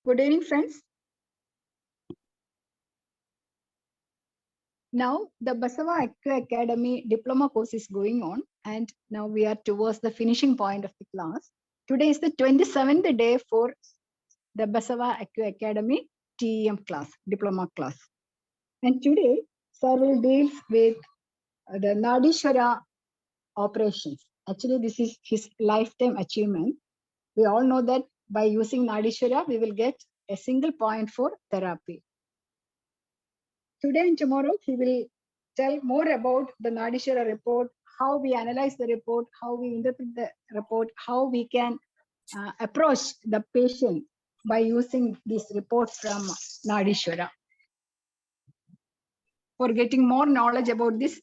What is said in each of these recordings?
Good evening, friends. Now, the Basava Academy Diploma course is going on, and now we are towards the finishing point of the class. Today is the 27th day for the Basava Academy TEM class, Diploma class. And today, Sir will deal with the Nadiswera operations. Actually, this is his lifetime achievement. We all know that by using Nadiswera, we will get a single point for therapy. Today and tomorrow, he will tell more about the Nadiswera report, how we analyze the report, how we interpret the report, how we can approach the patient by using this report from Nadiswera. For getting more knowledge about this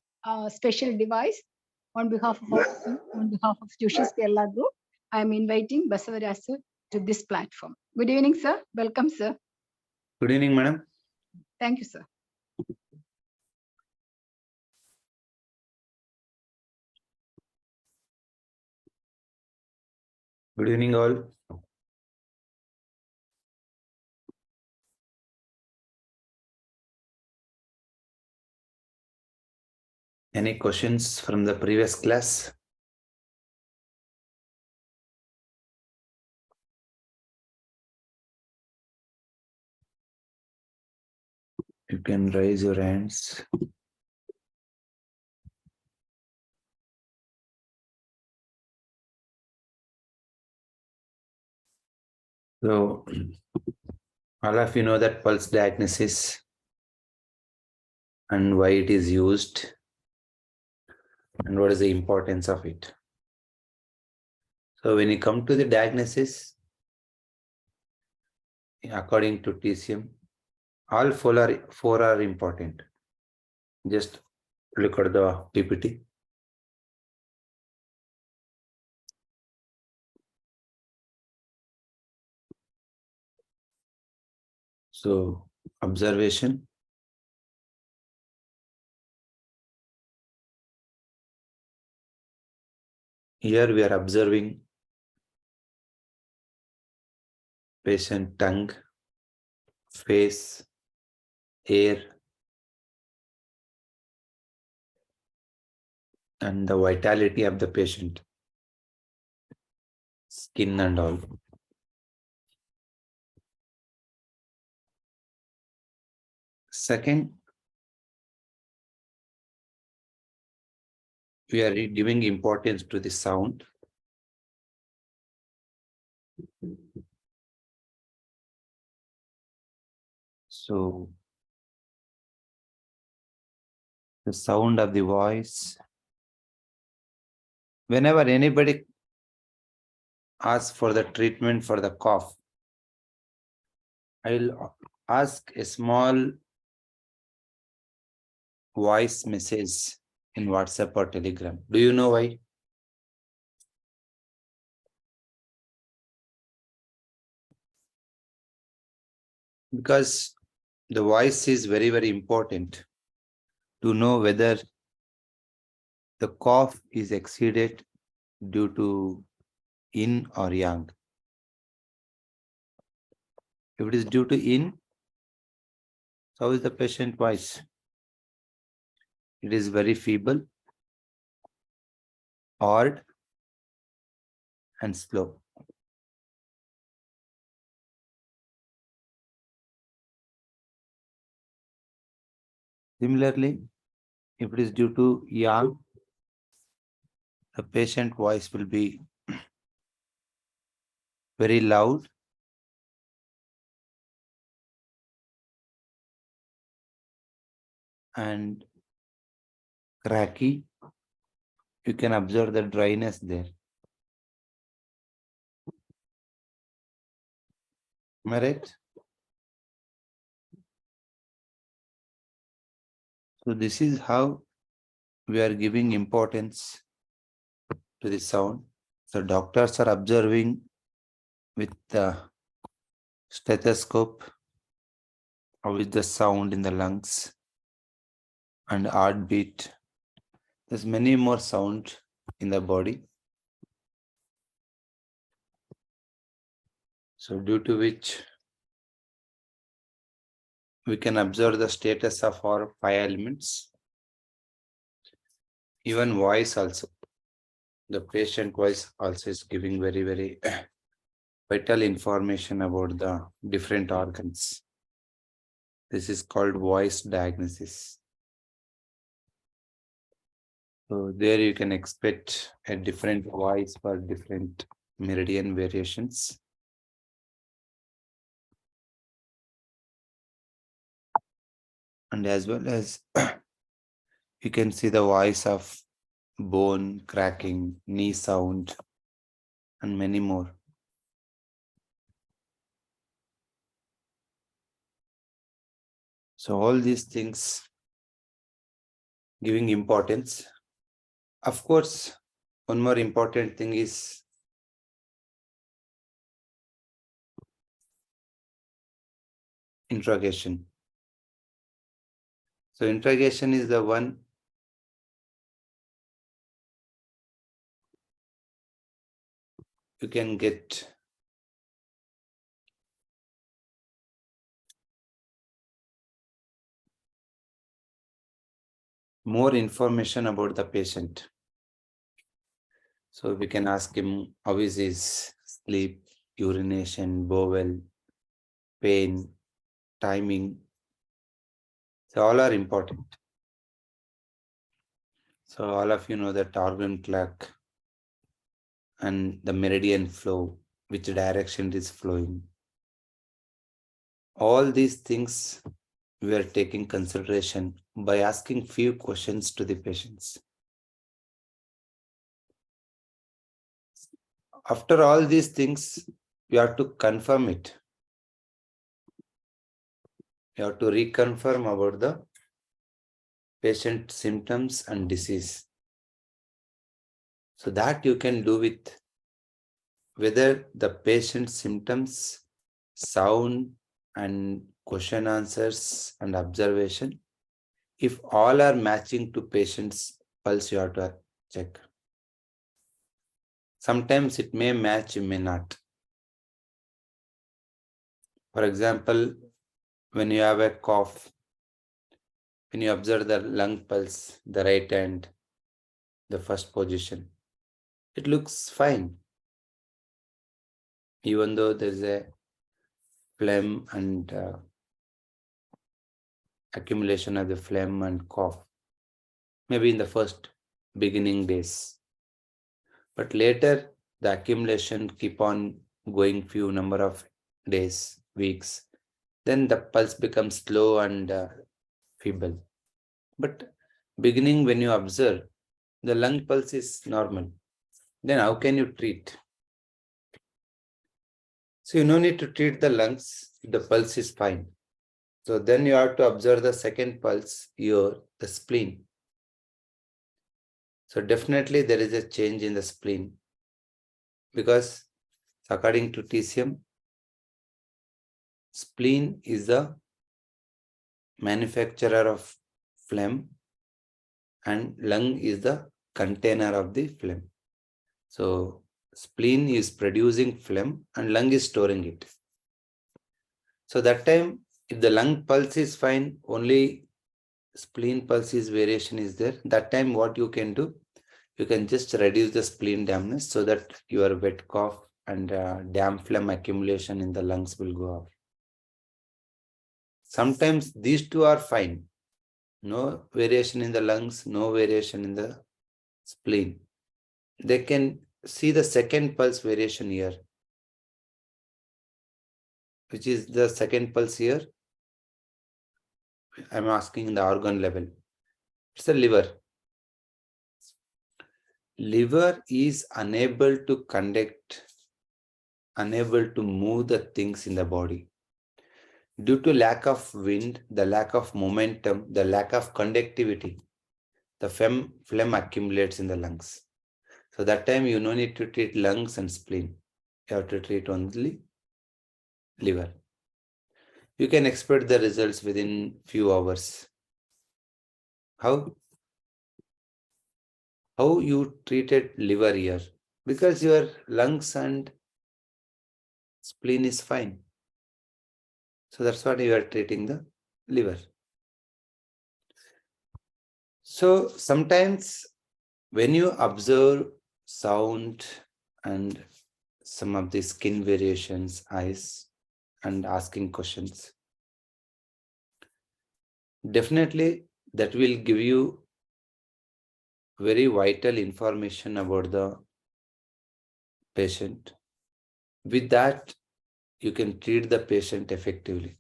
special device, on behalf of Jushi's Kerala Group, I am inviting Basavaraj Sir to this platform. Good evening, sir. Welcome, sir. Good evening, madam. Thank you, sir. Good evening, all. Any questions from the previous class? You can raise your hands. So, all of you know that pulse diagnosis and why it is used and what is the importance of it. So, when you come to the diagnosis, according to TCM, all four are important. Just look at the PPT. So, observation. Here we are observing patient tongue, face, air, and the vitality of the patient, skin and all. Second, we are giving importance to the sound. So, the sound of the voice. Whenever anybody asks for the treatment for the cough, I will ask a small voice message in WhatsApp or Telegram. Do you know why? Because the voice is very, very important to know whether the cough is exceeded due to yin or yang. If it is due to yin, how is the patient voice? It is very feeble, odd, and slow. Similarly, if it is due to yang, the patient voice will be very loud, and cracky. You can observe the dryness there. Am I right? So this is how we are giving importance to the sound. So doctors are observing with the stethoscope how is the sound in the lungs and heartbeat. There's many more sound in the body. So due to which we can observe the status of our 5 elements. Even voice also. The patient voice also is giving very, very vital information about the different organs. This is called voice diagnosis. So there you can expect a different voice for different meridian variations. And as well as you can see the voice of bone cracking, knee sound, and many more. So all these things giving importance. Of course, one more important thing is interrogation. So interrogation is the one you can get more information about the patient. So we can ask him how is his sleep, urination, bowel, pain, timing. So all are important. So all of you know that organ clock and the meridian flow, which direction it is flowing. All these things we are taking consideration by asking few questions to the patients. After all these things, you have to confirm it. You have to reconfirm about the patient symptoms and disease. So that you can do with whether the patient symptoms, sound and question answers and observation. If all are matching to patient's pulse, you have to check. Sometimes it may match, it may not. For example, when you have a cough, when you observe the lung pulse, the right hand, the first position, it looks fine. Even though there is a phlegm and accumulation of the phlegm and cough, maybe in the first beginning days. But later, the accumulation keep on going few number of days, weeks. Then the pulse becomes slow and feeble. But beginning when you observe, the lung pulse is normal. Then how can you treat? So you no need to treat the lungs, the pulse is fine. So then you have to observe the second pulse, the spleen. So definitely there is a change in the spleen because according to TCM, spleen is the manufacturer of phlegm and lung is the container of the phlegm. So spleen is producing phlegm and lung is storing it. So that time, if the lung pulse is fine, only spleen pulse is variation is there. That time what you can do, you can just reduce the spleen dampness so that your wet cough and damp phlegm accumulation in the lungs will go off. Sometimes these two are fine. No variation in the lungs, no variation in the spleen. They can see the second pulse variation here, which is the second pulse here. I'm asking the organ level. It's the liver. Liver is unable to conduct, unable to move the things in the body. Due to lack of wind, the lack of momentum, the lack of conductivity, the phlegm accumulates in the lungs. So that time you no need to treat lungs and spleen. You have to treat only liver. You can expect the results within few hours. How you treated liver here? Because your lungs and spleen is fine. So that's what you are treating the liver. So sometimes when you observe sound and some of the skin variations, eyes, and asking questions, definitely that will give you very vital information about the patient. With that, you can treat the patient effectively.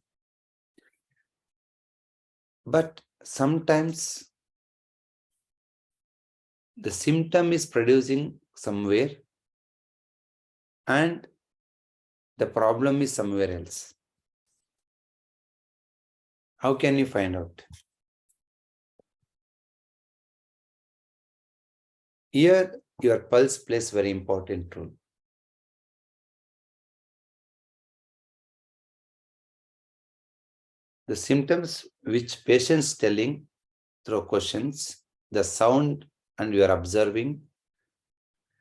But sometimes the symptom is producing somewhere and the problem is somewhere else. How can you find out? Here, your pulse plays very important role. The symptoms which patients telling through questions, the sound and you are observing,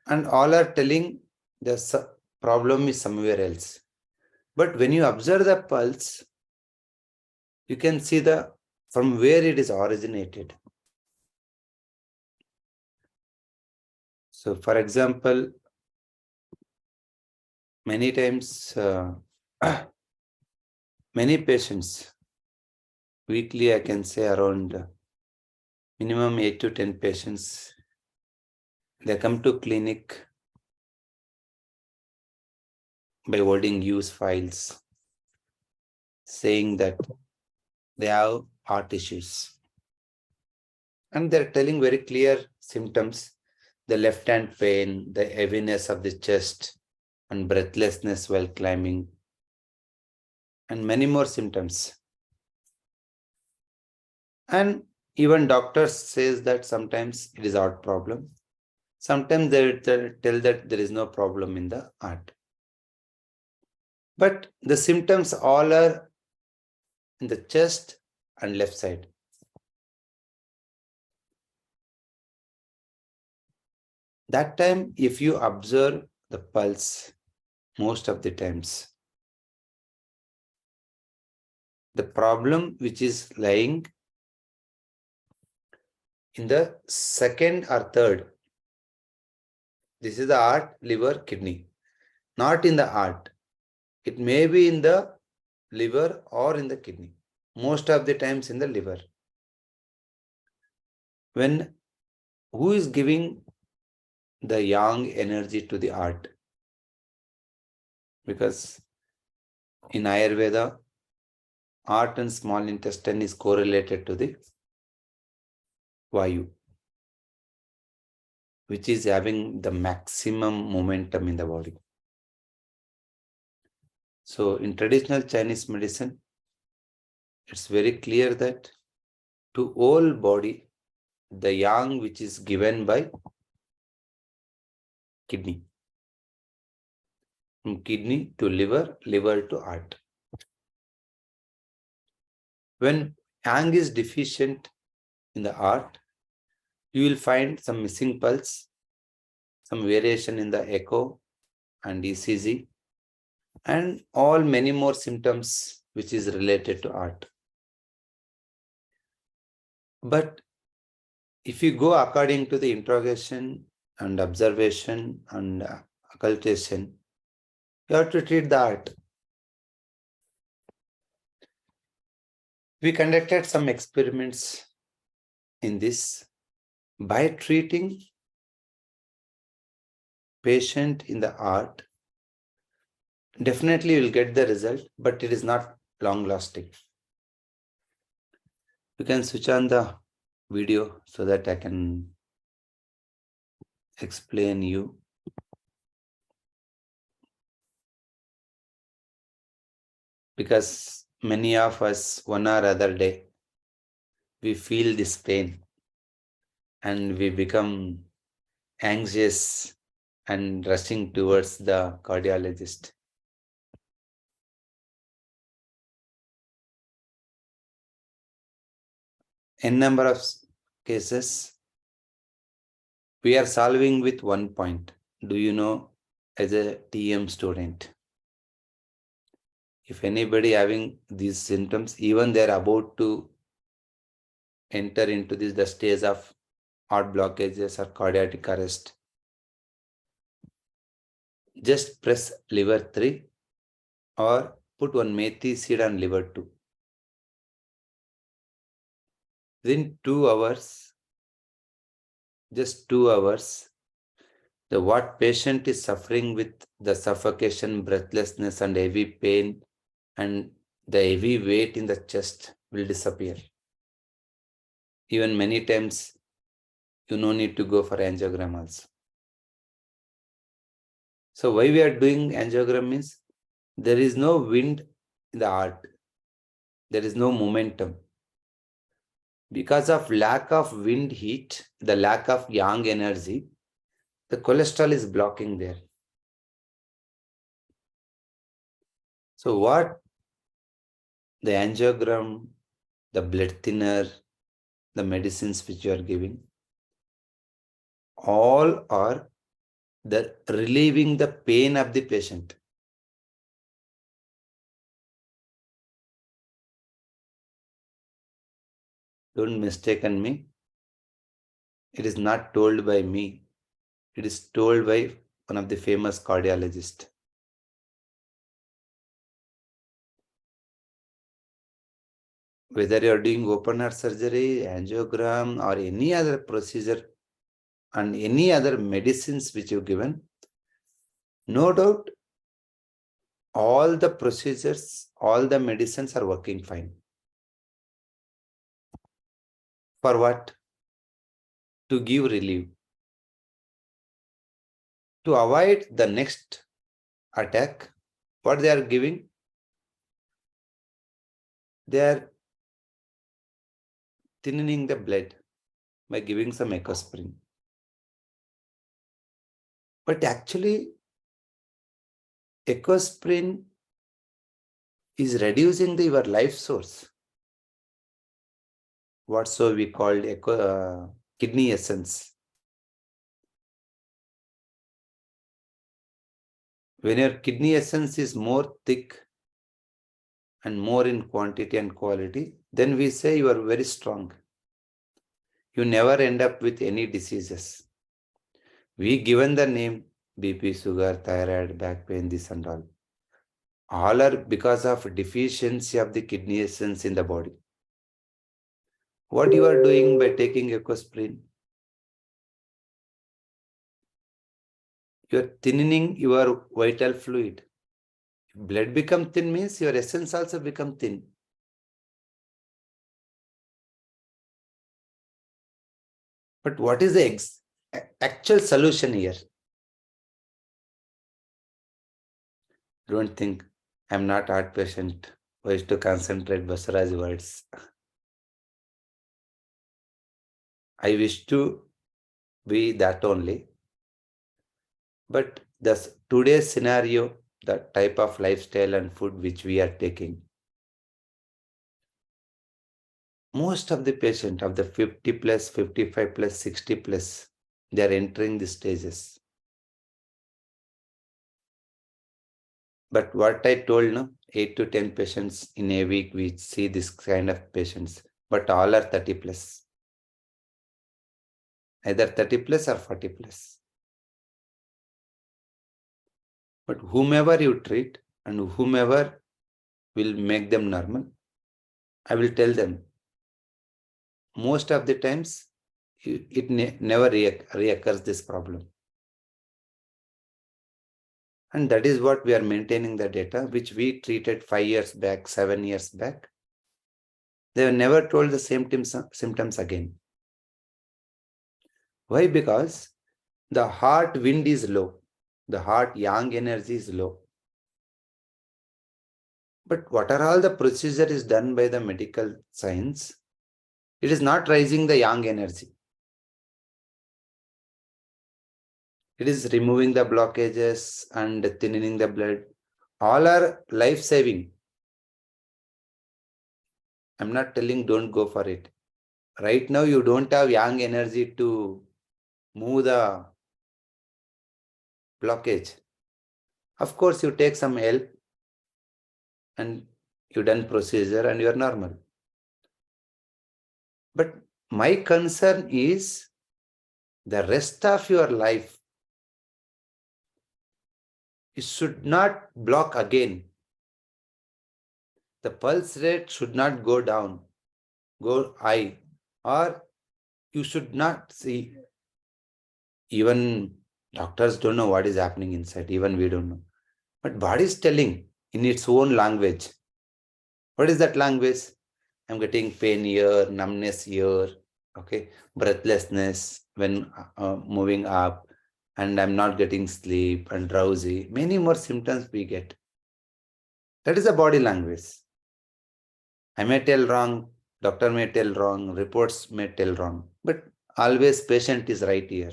and all are telling the problem is somewhere else. But when you observe the pulse, you can see the from where it is originated. So, for example, many times, many patients, weekly I can say around minimum 8 to 10 patients, they come to clinic by holding use files, saying that they have heart issues. And they're telling very clear symptoms, the left hand pain, the heaviness of the chest, and breathlessness while climbing, and many more symptoms. And even doctors says that sometimes it is heart problem. Sometimes they tell that there is no problem in the heart. But the symptoms all are in the chest and left side. That time, if you observe the pulse, most of the times, the problem which is lying in the second or third, this is the heart, liver, kidney, not in the heart. It may be in the liver or in the kidney. Most of the times in the liver. When who is giving the yang energy to the heart? Because in Ayurveda, heart and small intestine is correlated to the Vayu, which is having the maximum momentum in the body. So in traditional Chinese medicine, it's very clear that to whole body, the yang which is given by kidney. From kidney to liver, liver to heart. When yang is deficient in the heart, you will find some missing pulse, some variation in the echo and ECG, and all many more symptoms which is related to heart. But if you go according to the interrogation and observation and occultation, you have to treat the heart. We conducted some experiments in this by treating patient in the heart. Definitely you will get the result, but it is not long lasting. You can switch on the video so that I can explain you. Because many of us, one or other day, we feel this pain and we become anxious and rushing towards the cardiologist. In number of cases, we are solving with one point. Do you know, as a TM student, If anybody having these symptoms, even they're about to enter into the stage of heart blockages or cardiac arrest, just press liver 3 or put one methi seed on liver 2. Within 2 hours, just 2 hours, the what patient is suffering with the suffocation, breathlessness and heavy pain and the heavy weight in the chest will disappear. Even many times, you no need to go for angiogram also. So why we are doing angiogram means there is no wind in the heart. There is no momentum. Because of lack of wind heat, the lack of yang energy, the cholesterol is blocking there. So what the angiogram, the blood thinner, the medicines which you are giving, all are the relieving the pain of the patient. Don't mistaken me. It is not told by me. It is told by one of the famous cardiologists. Whether you are doing open heart surgery, angiogram, or any other procedure and any other medicines which you've given, no doubt all the procedures, all the medicines are working fine. For what? To give relief. To avoid the next attack, what they are giving? They are thinning the blood by giving some ecosprin. But actually, ecosprin is reducing your life source. What so we called kidney essence. When your kidney essence is more thick and more in quantity and quality, then we say you are very strong. You never end up with any diseases. We given the name BP, sugar, thyroid, back pain, this and all. All are because of deficiency of the kidney essence in the body. What you are doing by taking ecosprin? You are thinning your vital fluid. Blood become thin means your essence also become thin. But what is the actual solution here? Don't think I'm not heart patient. I used to concentrate Basavaraj words. I wish to be that only. But today's scenario, the type of lifestyle and food which we are taking, most of the patient of the 50 plus, 55 plus, 60 plus, they are entering the stages. But what I told, no, 8 to 10 patients in a week, we see this kind of patients, but all are 30 plus. Either 30 plus or 40 plus. But whomever you treat and whomever will make them normal, I will tell them, most of the times, it never reoccurs this problem. And that is what we are maintaining the data, which we treated 5 years back, 7 years back. They have never told the same symptoms again. Why? Because the heart wind is low. The heart yang energy is low. But what are all the procedure is done by the medical science? It is not raising the yang energy. It is removing the blockages and thinning the blood. All are life-saving. I'm not telling don't go for it. Right now, you don't have yang energy to move the blockage. Of course, you take some help. and you done procedure and you are normal. But my concern is the rest of your life, you should not block again. The pulse rate should not go down, go high, or you should not see. Even doctors don't know what is happening inside, even we don't know. But body is telling in its own language. What is that language? I'm getting pain here, numbness here, okay, breathlessness when moving up, and I'm not getting sleep and drowsy. Many more symptoms we get. That is the body language. I may tell wrong, doctor may tell wrong, reports may tell wrong, but always patient is right here.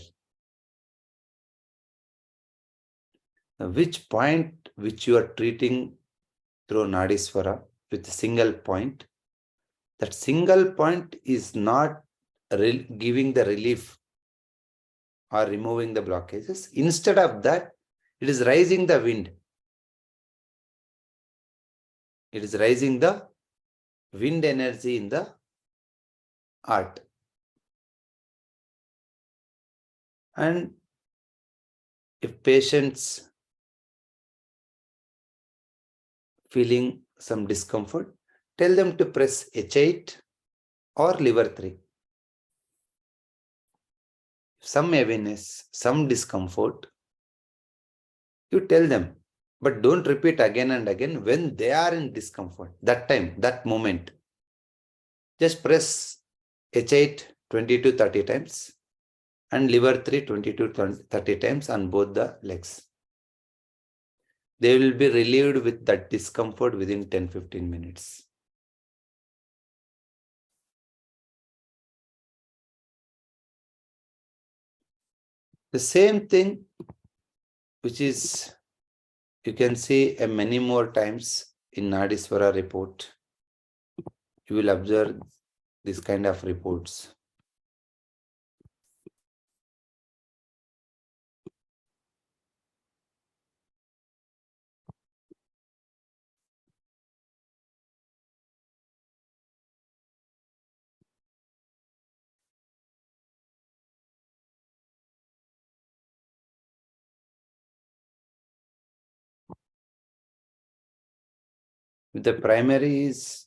Which point which you are treating through Nadiswara with a single point, that single point is not giving the relief or removing the blockages. Instead of that, it is raising the wind. It is raising the wind energy in the heart. And if patients feeling some discomfort, tell them to press H8 or liver 3. Some heaviness, some discomfort, you tell them, but don't repeat again and again when they are in discomfort. That time, that moment, just press H8 20 to 30 times and liver 3 20 to 30 times on both the legs. They will be relieved with that discomfort within 10-15 minutes. The same thing, which is you can see many more times in Nadiswara report. You will observe this kind of reports. The primary is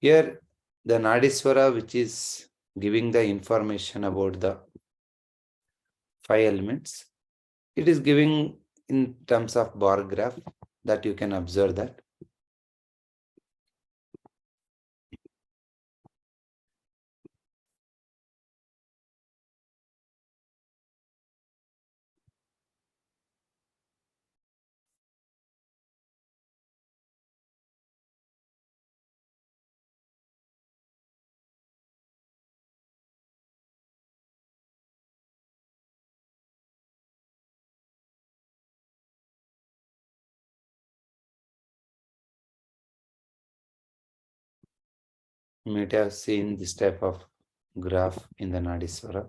here, the Nadiswara, which is giving the information about the 5 elements. It is giving in terms of bar graph that you can observe that. You might have seen this type of graph in the Nadiswara.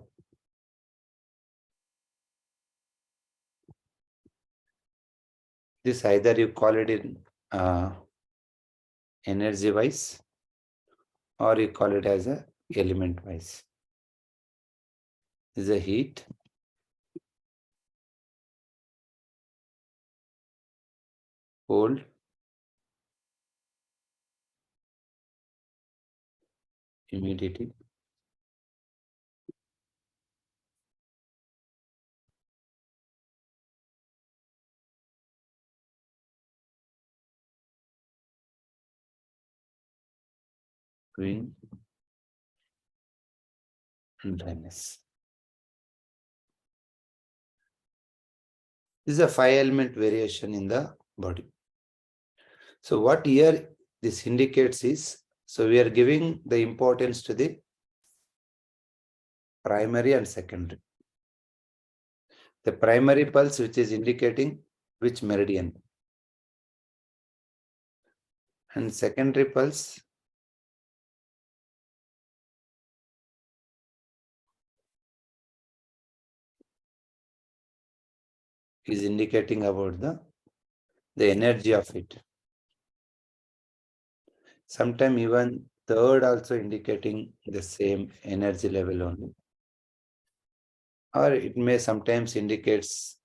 This either you call it in energy wise or you call it as a element wise. This is a heat, cold, humidity, wind, and dryness. This is a 5-element variation in the body. So what here this indicates is, so we are giving the importance to the primary and secondary. The primary pulse, which is indicating which meridian, and secondary pulse, is indicating about the energy of it. Sometimes even third also indicating the same energy level only. Or it may sometimes indicates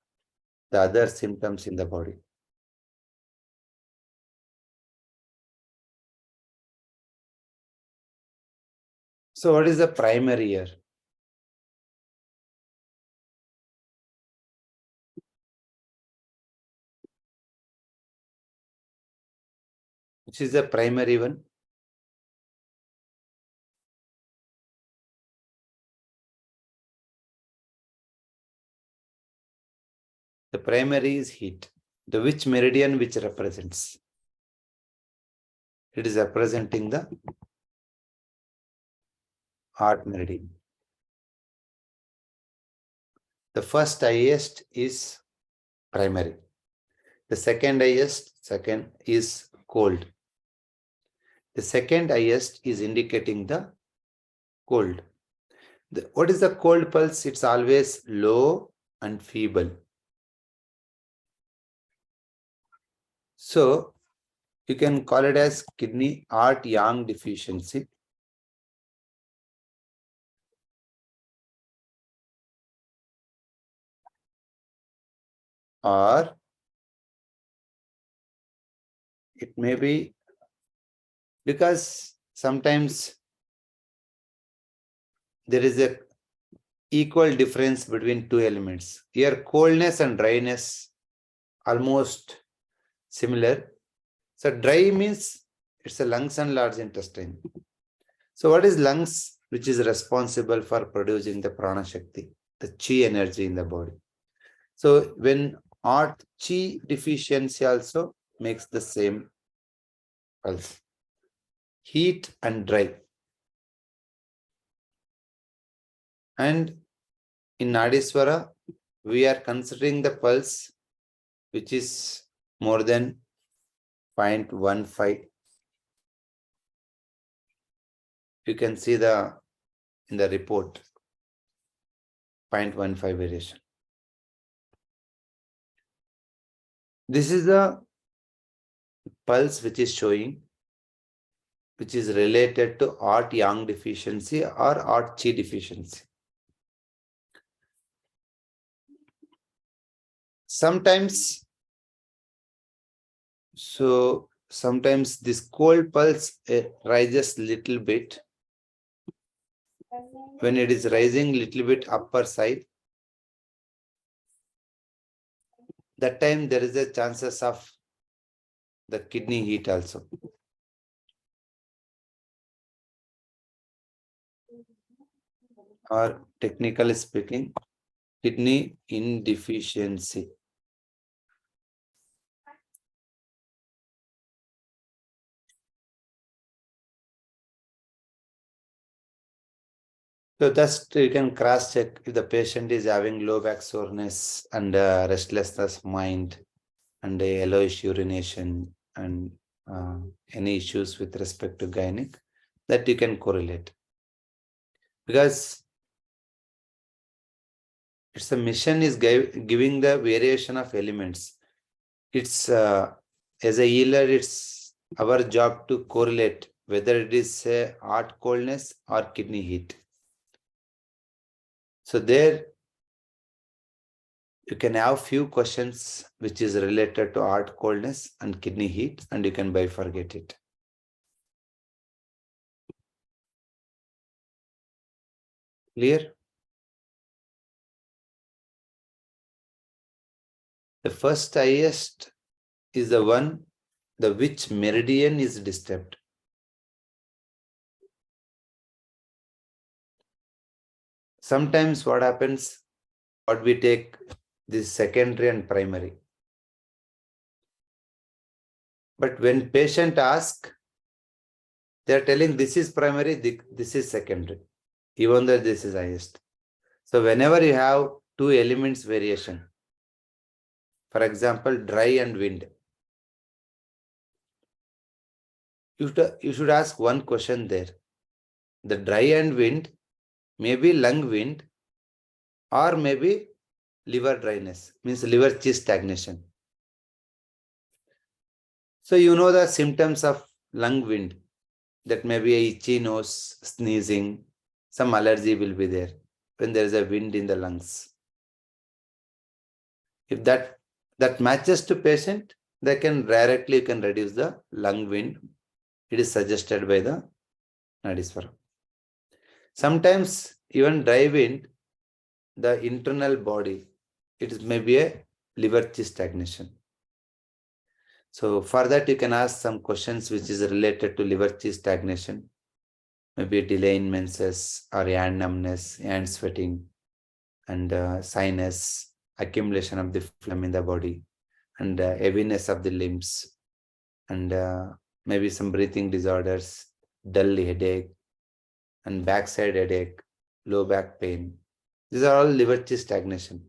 the other symptoms in the body. So what is the primary here? Which is the primary one? The primary is heat. The which meridian which represents? It is representing the heart meridian. The first highest is primary. The second highest is cold. The second highest is indicating the cold. What is the cold pulse? It's always low and feeble. So you can call it as kidney heart yang deficiency. Or it may be because sometimes there is a equal difference between two elements. Here coldness and dryness almost similar. So dry means it's a lungs and large intestine. So what is lungs, which is responsible for producing the prana shakti, the chi energy in the body? So when heart chi deficiency also makes the same pulse. Heat and dry. And in Nadiswera, we are considering the pulse which is more than 0.15. You can see in the report 0.15 variation. This is the pulse which is showing, which is related to heart yang deficiency or heart chi deficiency. Sometimes this cold pulse rises little bit. When it is rising little bit upper side, that time there is a chances of the kidney heat also. Or technically speaking, kidney insufficiency. So thus you can cross check if the patient is having low back soreness and restlessness mind and a yellowish urination and any issues with respect to gynec, that you can correlate. Because it's a mission is giving the variation of elements. It's as a healer, it's our job to correlate whether it is heart coldness or kidney heat. So there you can have few questions which is related to heart coldness and kidney heat, and you can bifurcate it. Clear? The first highest is the one, the which meridian is disturbed. Sometimes what happens, what we take this secondary and primary. But when patient asks, they are telling this is primary, this is secondary, even though this is highest. So whenever you have two elements variation, for example, dry and wind, you should ask one question there. The dry and wind may be lung wind or maybe liver dryness, means liver chi stagnation. So you know the symptoms of lung wind, that may be a itchy nose, sneezing, some allergy will be there when there is a wind in the lungs. If that matches to patient, they can directly you can reduce the lung wind. It is suggested by the Nadiswera. Sometimes even dry wind, the internal body, it is maybe a liver chi stagnation. So for that you can ask some questions which is related to liver chi stagnation, maybe delay in menses or hand numbness, hand sweating, and sinus, accumulation of the phlegm in the body, and heaviness of the limbs, and maybe some breathing disorders, dull headache, and backside headache, low back pain. These are all liver chi stagnation.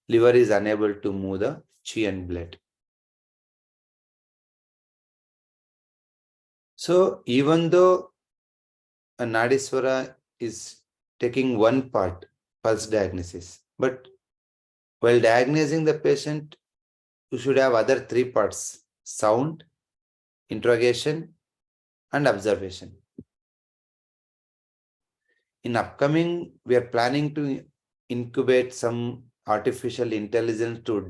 Liver is unable to move the chi and blood. So even though a Nadiswara is taking one part, pulse diagnosis, but while diagnosing the patient, you should have other three parts: sound, interrogation, and observation. In upcoming, we are planning to incubate some artificial intelligence to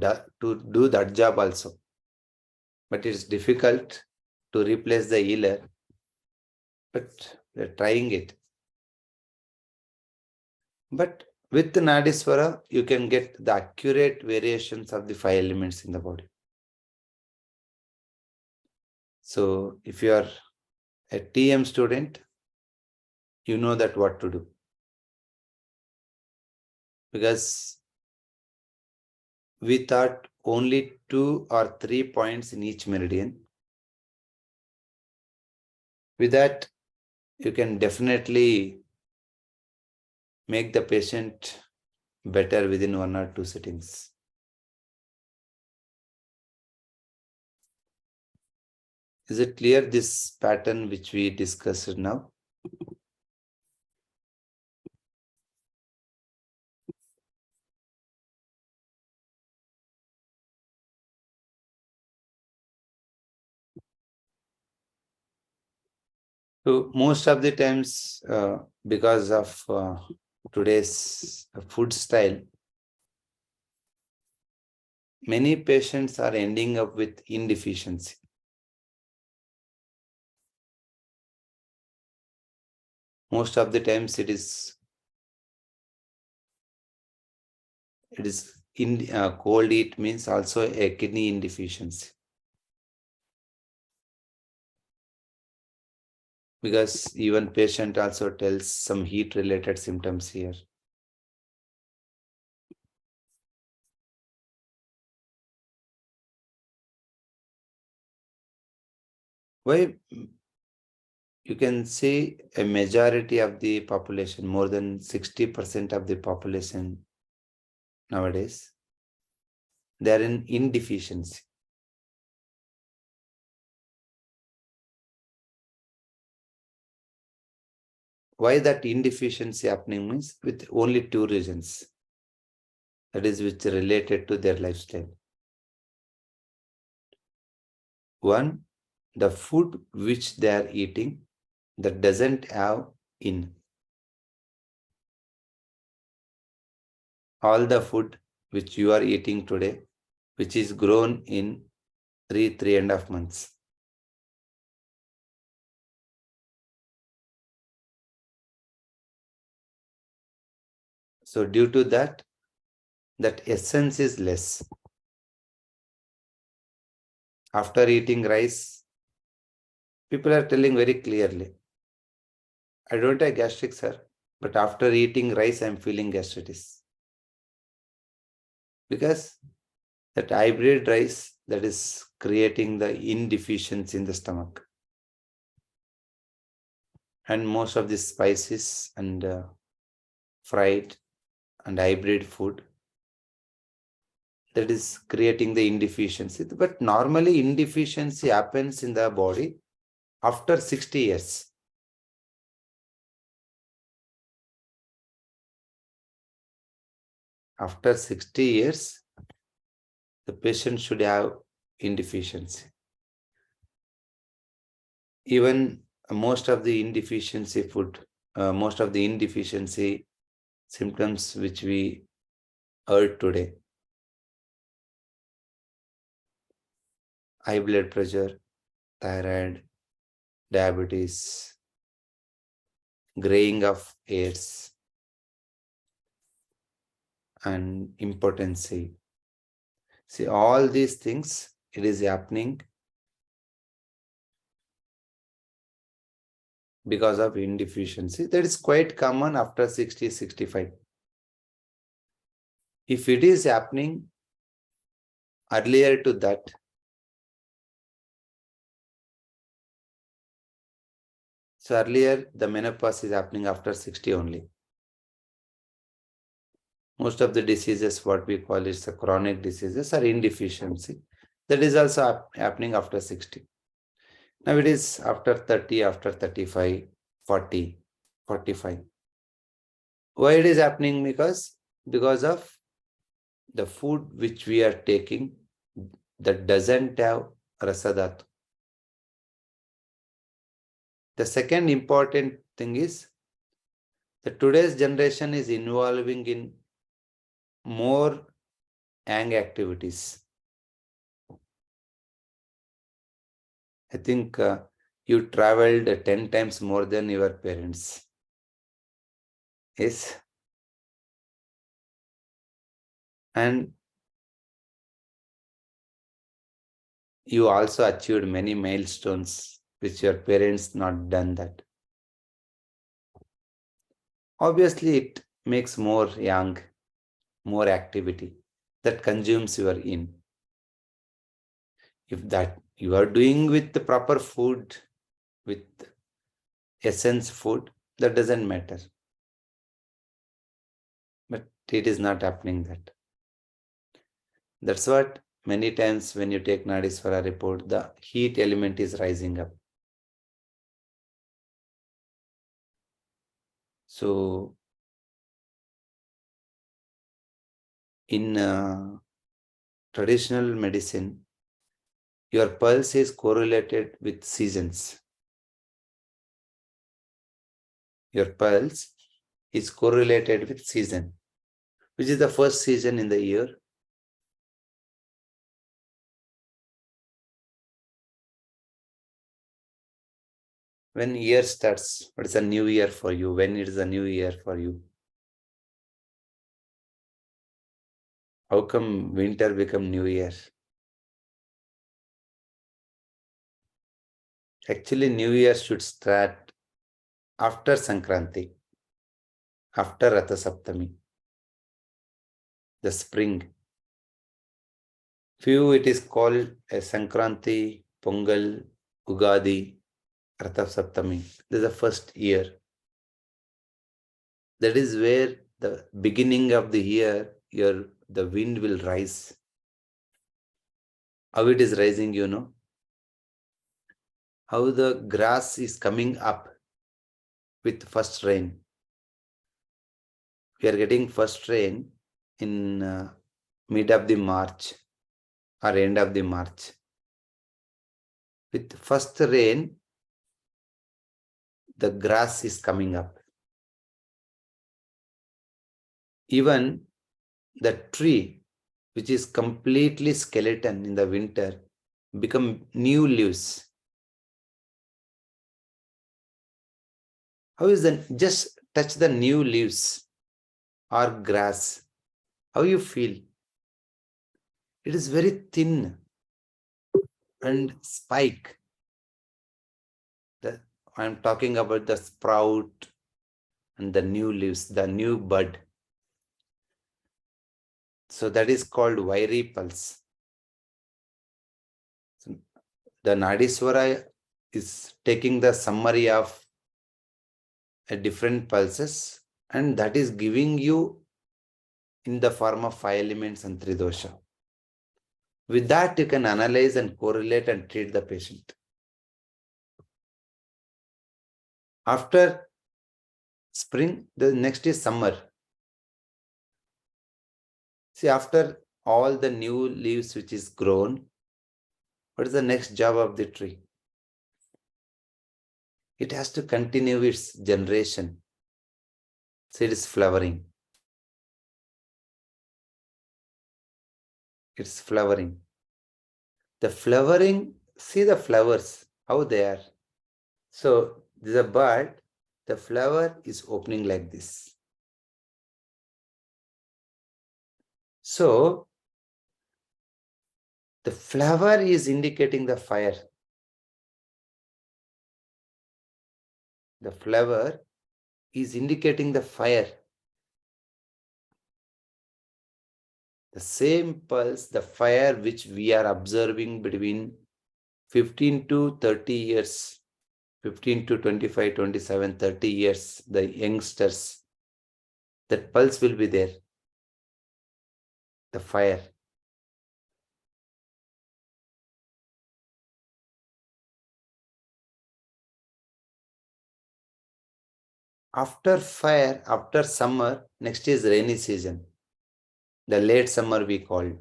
do that job also. But it's difficult to replace the healer, but we're trying it. But with the Nadiswara, you can get the accurate variations of the 5 elements in the body. So if you are a TM student, you know that what to do. Because we thought only 2 or 3 points in each meridian. With that, you can definitely make the patient better within 1 or 2 sittings. Is it clear, this pattern which we discussed now? So most of the times, because of today's food style, many patients are ending up with indeficiency. Most of the times it is cold eat means also a kidney indeficiency. Because even patient also tells some heat related symptoms here. Why? You can see a majority of the population, more than 60% of the population nowadays, they are in indeficiency. Why that indeficiency happening means with only 2 reasons. That is which are related to their lifestyle. One, the food which they are eating that doesn't have in. All the food which you are eating today, which is grown in 3.5 months. So due to that, that essence is less. After eating rice, people are telling very clearly, I don't have gastric, sir, but after eating rice, I'm feeling gastritis. Because that hybrid rice, that is creating the indeficiency in the stomach. And most of the spices and fried and hybrid food, that is creating the indeficiency. But normally indeficiency happens in the body after 60 years. after 60 years, the patient should have indeficiency. Even most of the indeficiency symptoms which we heard today, high blood pressure, thyroid, diabetes, graying of hairs, and impotency. See, all these things, it is happening because of indeficiency. That is quite common after 60, 65. If it is happening earlier to that, so earlier the menopause is happening after 60 only. Most of the diseases, what we call is the chronic diseases, are indeficiency. That is also happening after 60. Now it is after 30, after 35, 40, 45. Why it is happening? Because of the food which we are taking that doesn't have rasadhatu. The second important thing is that today's generation is involving in more young activities. I think you traveled 10 times more than your parents. Yes. And you also achieved many milestones which your parents not done that. Obviously, it makes more young, more activity that consumes your in. If that you are doing with the proper food, with essence food, that doesn't matter. But it is not happening that. That's what many times when you take Nadiswera report, the heat element is rising up. So in traditional medicine, your pulse is correlated with seasons. Your pulse is correlated with season. Which is the first season in the year? When year starts, what is a new year for you? When it is a new year for you? How come winter become new year? Actually, new year should start after Sankranti, after Ratha Saptami, the spring. Few it is called as Sankranti, Pongal, Ugadi, Ratha Saptami. This is the first year. That is where the beginning of the year, the wind will rise. How it is rising, you know? How the grass is coming up with first rain. We are getting first rain in mid of the March or end of the March. With first rain, the grass is coming up. Even the tree, which is completely skeleton in the winter, become new leaves. How is that? Just touch the new leaves or grass. How you feel? It is very thin and spike. I'm talking about the sprout and the new leaves, the new bud. So that is called wiry pulse. So the Nadiswara is taking the summary of a different pulses, and that is giving you in the form of 5 elements and 3 dosha. With that, you can analyze and correlate and treat the patient. After spring, the next is summer. See, after all the new leaves which is grown, what is the next job of the tree? It has to continue its generation. So it is flowering. It's flowering. The flowering, see the flowers, how they are. So this is a bud, the flower is opening like this. So the flower is indicating the fire. The flower is indicating the fire. The same pulse, the fire which we are observing between 15 to 30 years, 15 to 25, 27, 30 years, the youngsters, that pulse will be there. The fire. After fire, after summer, next is rainy season. The late summer we call.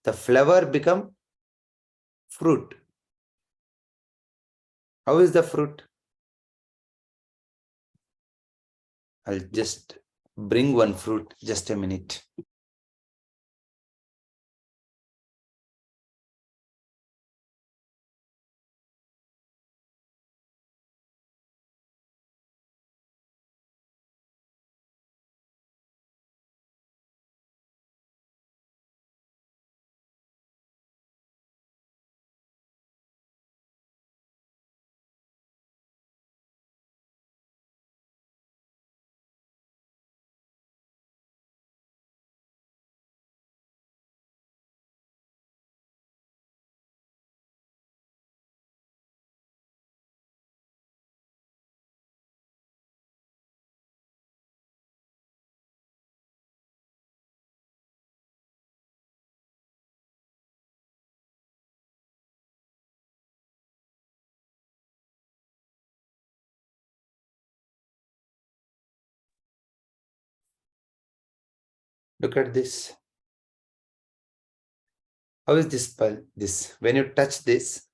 The flower become fruit. How is the fruit? I'll just bring one fruit, just a minute. Look at this. How is this pearl? This, when you touch this,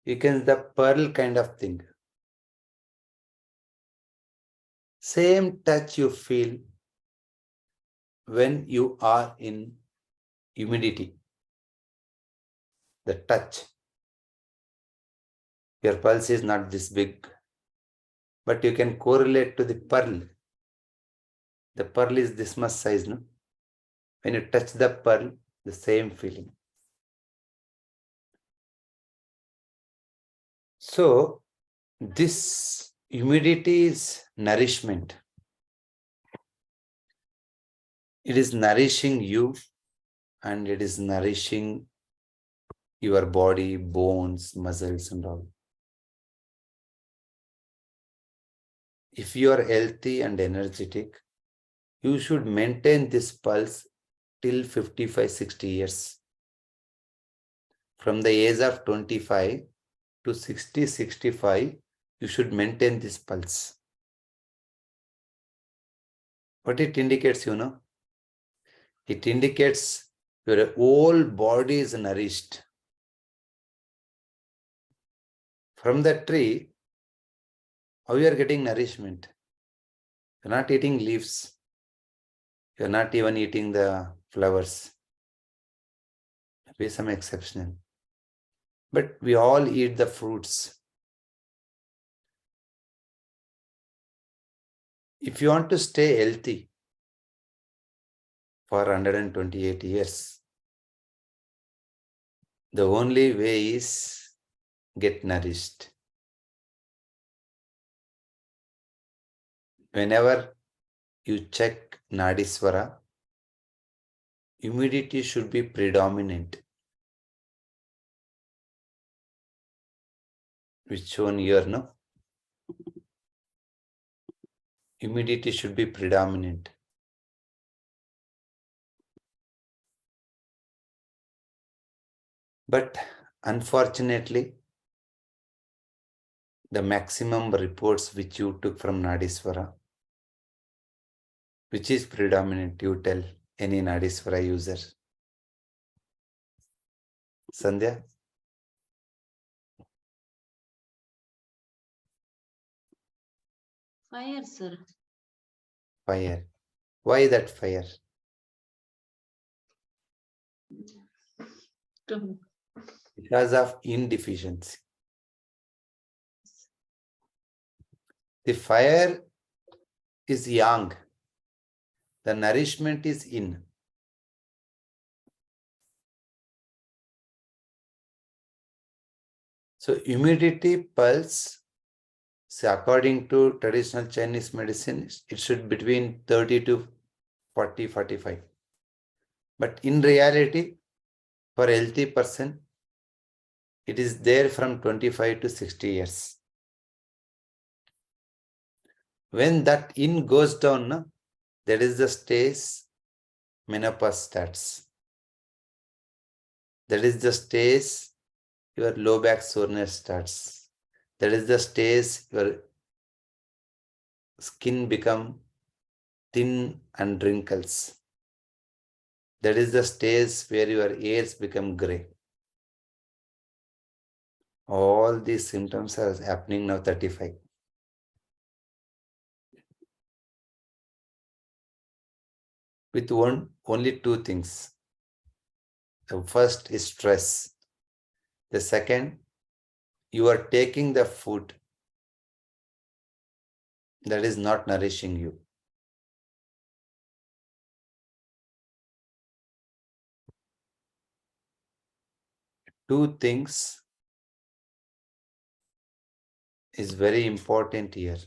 you can the pearl kind of thing. Same touch you feel when you are in humidity. The touch. Your pulse is not this big, but you can correlate to the pearl. The pearl is this much size, no? When you touch the pearl, the same feeling. So, this humidity is nourishment. It is nourishing you and it is nourishing your body, bones, muscles and all. If you are healthy and energetic, you should maintain this pulse till 55, 60 years. From the age of 25 to 60, 65, you should maintain this pulse. What it indicates, you know? It indicates your whole body is nourished. From the tree, how you are getting nourishment? You're not eating leaves. You're not even eating the flowers. Maybe some exceptional. But we all eat the fruits. If you want to stay healthy for 128 years, the only way is get nourished. Whenever you check Nadiswera, humidity should be predominant, which shown here, no? Humidity should be predominant. But unfortunately, the maximum reports which you took from Nadiswera, which is predominant, you tell. Any Nadiswera user? Sandhya? Fire, sir. Fire. Why that fire? Because of indeficiency. The fire is yang. The nourishment is in. So humidity pulse, so according to traditional Chinese medicine, it should be between 30 to 40, 45. But in reality, for a healthy person, it is there from 25 to 60 years. When that in goes down, that is the stage menopause starts. That is the stage your low back soreness starts. That is the stage your skin become thin and wrinkles. That is the stage where your hairs become grey. All these symptoms are happening now 35. With only two things. The first is stress. The second, you are taking the food that is not nourishing you. Two things is very important here.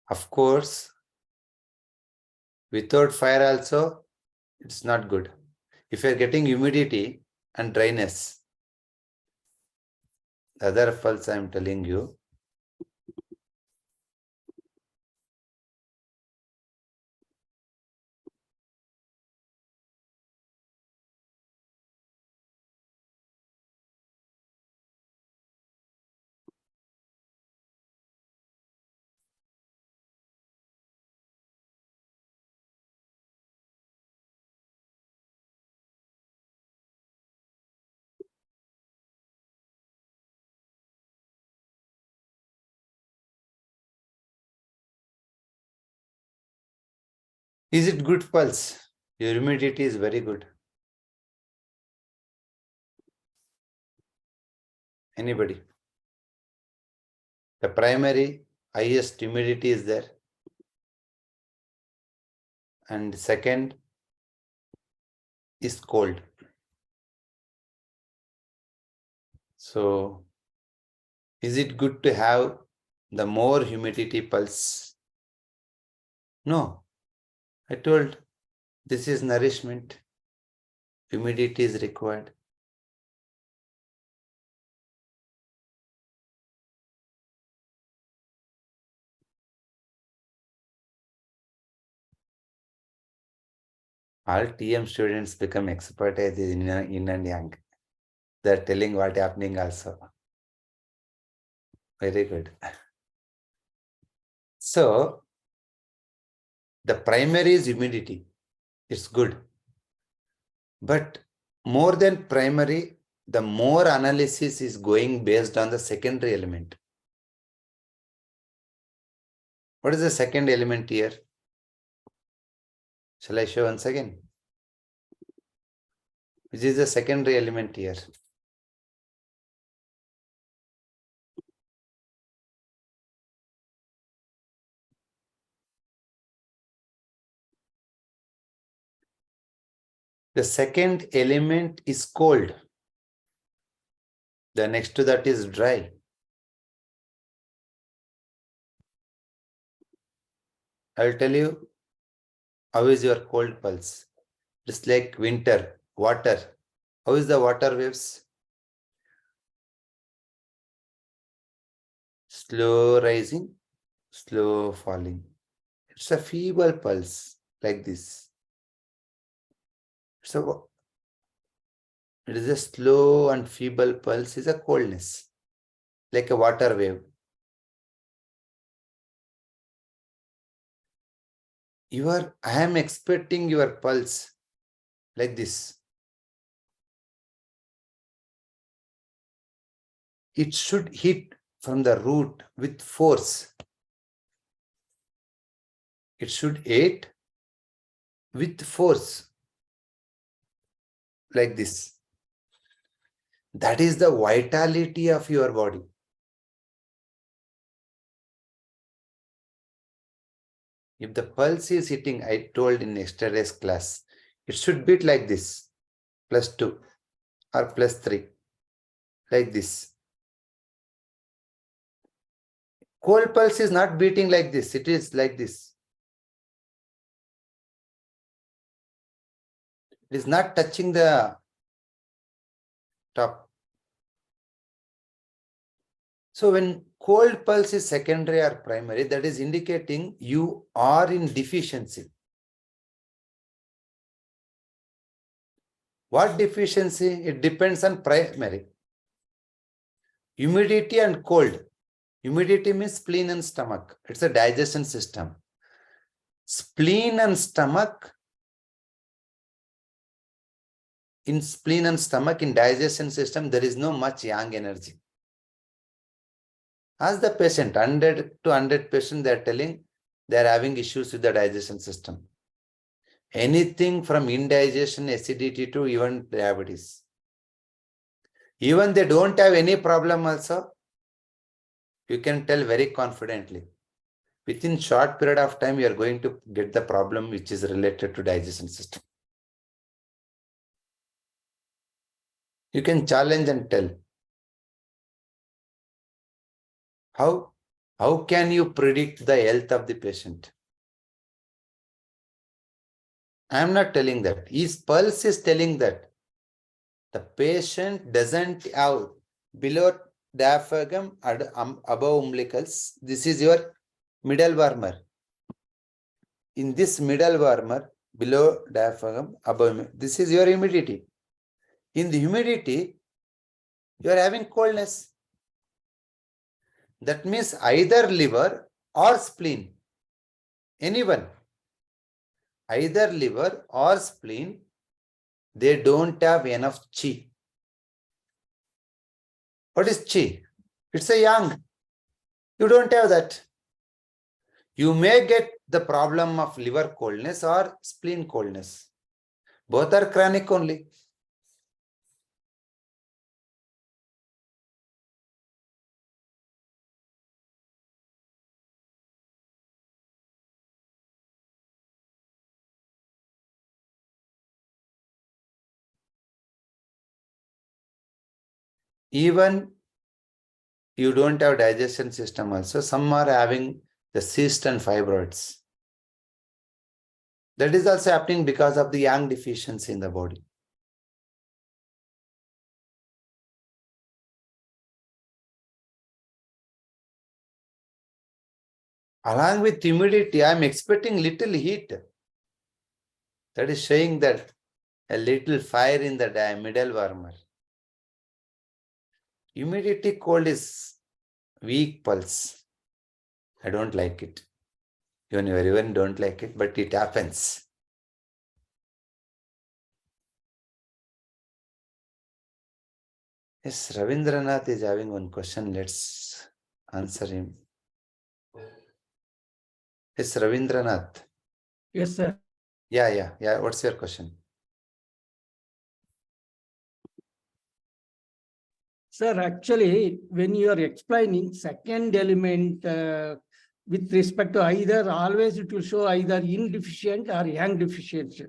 Of course, without fire also, it's not good. If you're getting humidity and dryness, the other pulse I'm telling you, is it good pulse? Your humidity is very good. Anybody? The primary highest humidity is there. And second is cold. So, is it good to have the more humidity pulse? No. I told this is nourishment. Humidity is required. All TM students become expert at the yin and yang. They're telling what happening also. Very good. So, the primary is humidity. It's good. But more than primary, the more analysis is going based on the secondary element. What is the second element here? Shall I show once again? Which is the secondary element here? The second element is cold. The next to that is dry. I'll tell you how is your cold pulse. It's like winter, water. How is the water waves? Slow rising, slow falling. It's a feeble pulse like this. So it is a slow and feeble pulse is a coldness, like a water wave. I am expecting your pulse like this. It should hit from the root with force. It should hit with force like this. That is the vitality of your body. If the pulse is hitting, I told in yesterday's class, it should beat like this, +2 or +3, like this. Cold pulse is not beating like this, it is like this. It is not touching the top. So when cold pulse is secondary or primary, that is indicating you are in deficiency. What deficiency? It depends on primary. Humidity and cold. Humidity means spleen and stomach. It's a digestion system. Spleen and stomach, in spleen and stomach, in digestion system, there is no much yang energy. Ask the patient, 100 to 100%, they are telling they are having issues with the digestion system. Anything from indigestion, acidity to even diabetes. Even they don't have any problem also, you can tell very confidently. Within short period of time, you are going to get the problem which is related to digestion system. You can challenge and tell. How can you predict the health of the patient? I am not telling that. His pulse is telling that. The patient doesn't have below diaphragm above umbilicals. This is your middle warmer. In this middle warmer, below diaphragm, above, this is your humidity. In the humidity, you are having coldness. That means either liver or spleen. Anyone. Either liver or spleen, they don't have enough chi. What is chi? It's a yang. You don't have that. You may get the problem of liver coldness or spleen coldness. Both are chronic only. Even you don't have digestion system also. Some are having the cyst and fibroids. That is also happening because of the yang deficiency in the body. Along with humidity, I am expecting little heat. That is showing that a little fire in the middle warmer. Humidity cold is weak pulse. I don't like it. Even everyone don't like it, but it happens. Yes, Ravindranath is having one question. Let's answer him. Yes, Ravindranath. Yes, sir. Yeah. What's your question? Sir, actually, when you are explaining second element with respect to either, always it will show either indeficient or yang deficiency.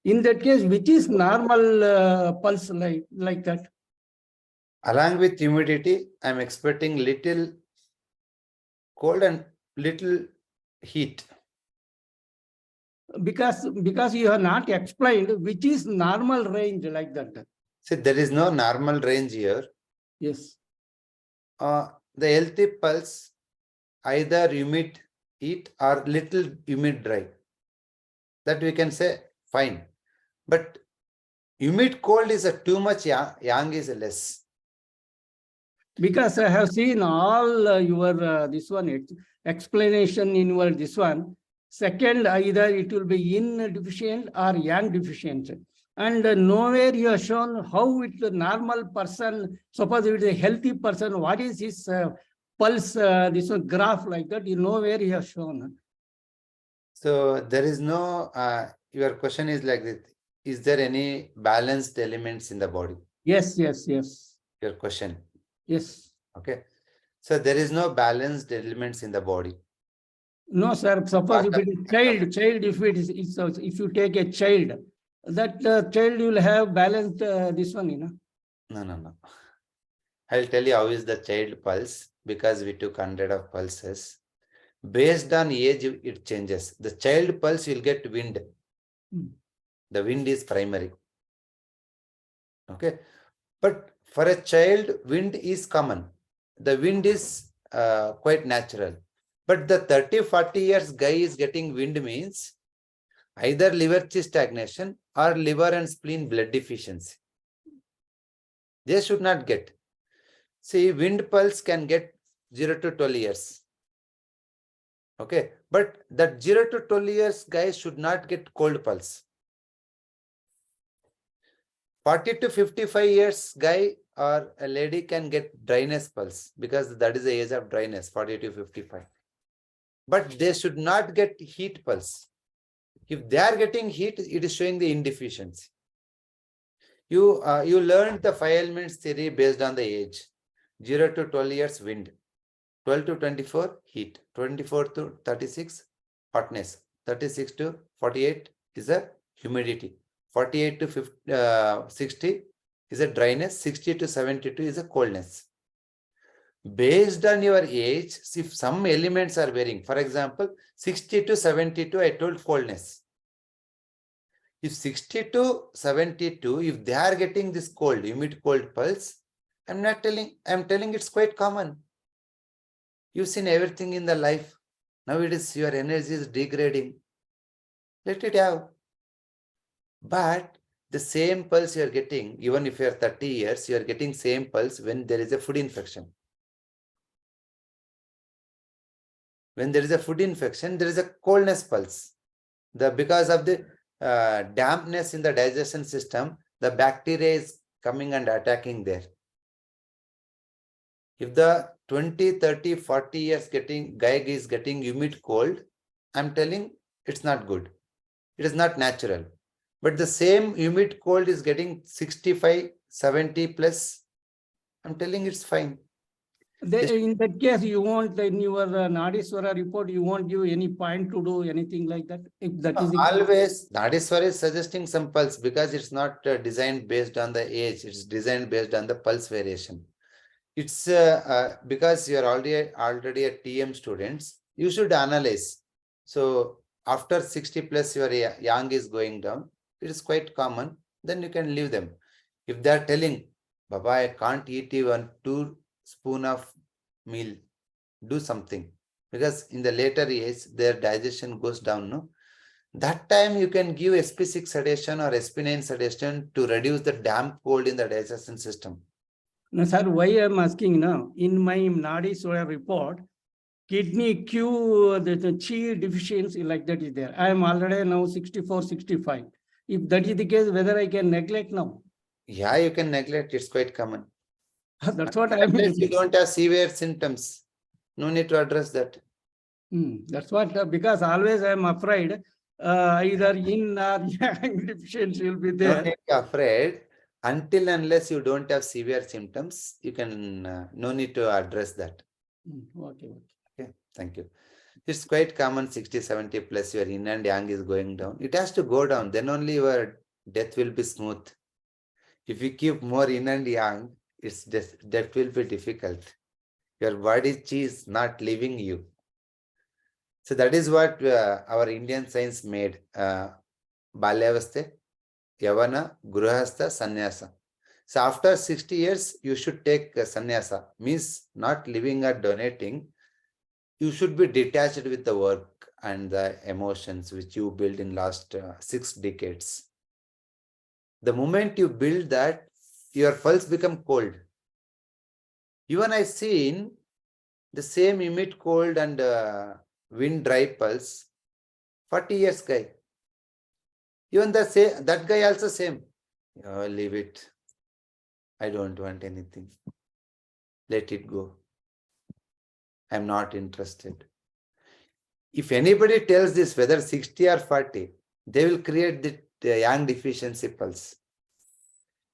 In that case, which is normal pulse like that? Along with humidity, I'm expecting little cold and little heat. Because you have not explained which is normal range like that. See, there is no normal range here. Yes. The healthy pulse, either humid heat or little humid dry. That we can say fine. But humid cold is too much, yang is less. Because I have seen all your this one explanation in your this one. Second, either it will be yin deficient or yang deficient. And nowhere you have shown how it a normal person, suppose it is a healthy person, what is his pulse, this one graph like that, you nowhere you have shown. So there is no, your question is like this. Is there any balanced elements in the body? Yes, yes, yes. Your question. Yes. Okay. So there is no balanced elements in the body. No, sir. Suppose if it is child, if it is, if you take a child, that child will have balanced this one, you know. No. I'll tell you how is the child pulse, because we took 100 of pulses. Based on age, it changes. The child pulse will get wind. The wind is primary. Okay. But for a child, wind is common. The wind is quite natural. But the 30-40 years guy is getting wind means either liver chi stagnation or liver and spleen blood deficiency. They should not get. See, wind pulse can get 0 to 12 years. Okay. But that 0 to 12 years guy should not get cold pulse. 40 to 55 years guy or a lady can get dryness pulse, because that is the age of dryness, 40 to 55. But they should not get heat pulse. If they are getting heat, it is showing the indeficiency. You learned the 5 elements theory based on the age. 0 to 12 years wind, 12 to 24 heat, 24 to 36 hotness, 36 to 48 is a humidity, 48 to 50, 60 is a dryness, 60 to 72 is a coldness. Based on your age, if some elements are varying, for example, 60 to 72, I told coldness. If 60 to 72, if they are getting this cold, humid cold pulse, I'm telling it's quite common. You've seen everything in the life. Now it is your energy is degrading. Let it have. But the same pulse you are getting, even if you are 30 years, you are getting same pulse when there is a food infection. When there is a food infection, there is a coldness pulse. Because of the dampness in the digestion system, the bacteria is coming and attacking there. If the 20, 30, 40 years guy is getting humid cold, I'm telling it's not good. It is not natural. But the same humid cold is getting 65, 70 plus, I'm telling it's fine. In that case, you want in your Nadiswera report, you won't give any point to do anything like that? If that is always, Nadiswera is suggesting some pulse, because it's not designed based on the age, it's designed based on the pulse variation. It's because you are already a TM students, you should analyze. So after 60 plus your yang is going down, it is quite common, then you can leave them. If they are telling, Baba, I can't eat even 2 spoons of meal, do something. Because in the later age, their digestion goes down, no? That time you can give SP6 sedation or SP9 sedation to reduce the damp cold in the digestion system. No, sir, why I'm asking now, in my Nadiswera report, kidney Q, the chi deficiency like that is there. I am already now 64, 65. If that is the case, whether I can neglect now? Yeah, you can neglect, it's quite common. That's what I Unless mean. you don't have severe symptoms, no need to address that. That's what, because always I am afraid either yin or yang deficiency will be there. Don't be afraid. Until unless you don't have severe symptoms, you can no need to address that. Okay, thank you. It's quite common, 60, 70 plus your yin and yang is going down. It has to go down, then only your death will be smooth. If you keep more yin and yang, death will be difficult. Your body chi is not leaving you. So that is what our Indian science made. Balyavaste, Yavana, Gruhastha, Sannyasa. So after 60 years, you should take sannyasa, means not living or donating. You should be detached with the work and the emotions which you built in last 6 decades. The moment you build that, your pulse become cold. Even I seen the same humid cold and wind dry pulse. 40 years guy. Even that guy also same. Oh, leave it. I don't want anything. Let it go. I'm not interested. If anybody tells this, whether 60 or 40, they will create the yang deficiency pulse.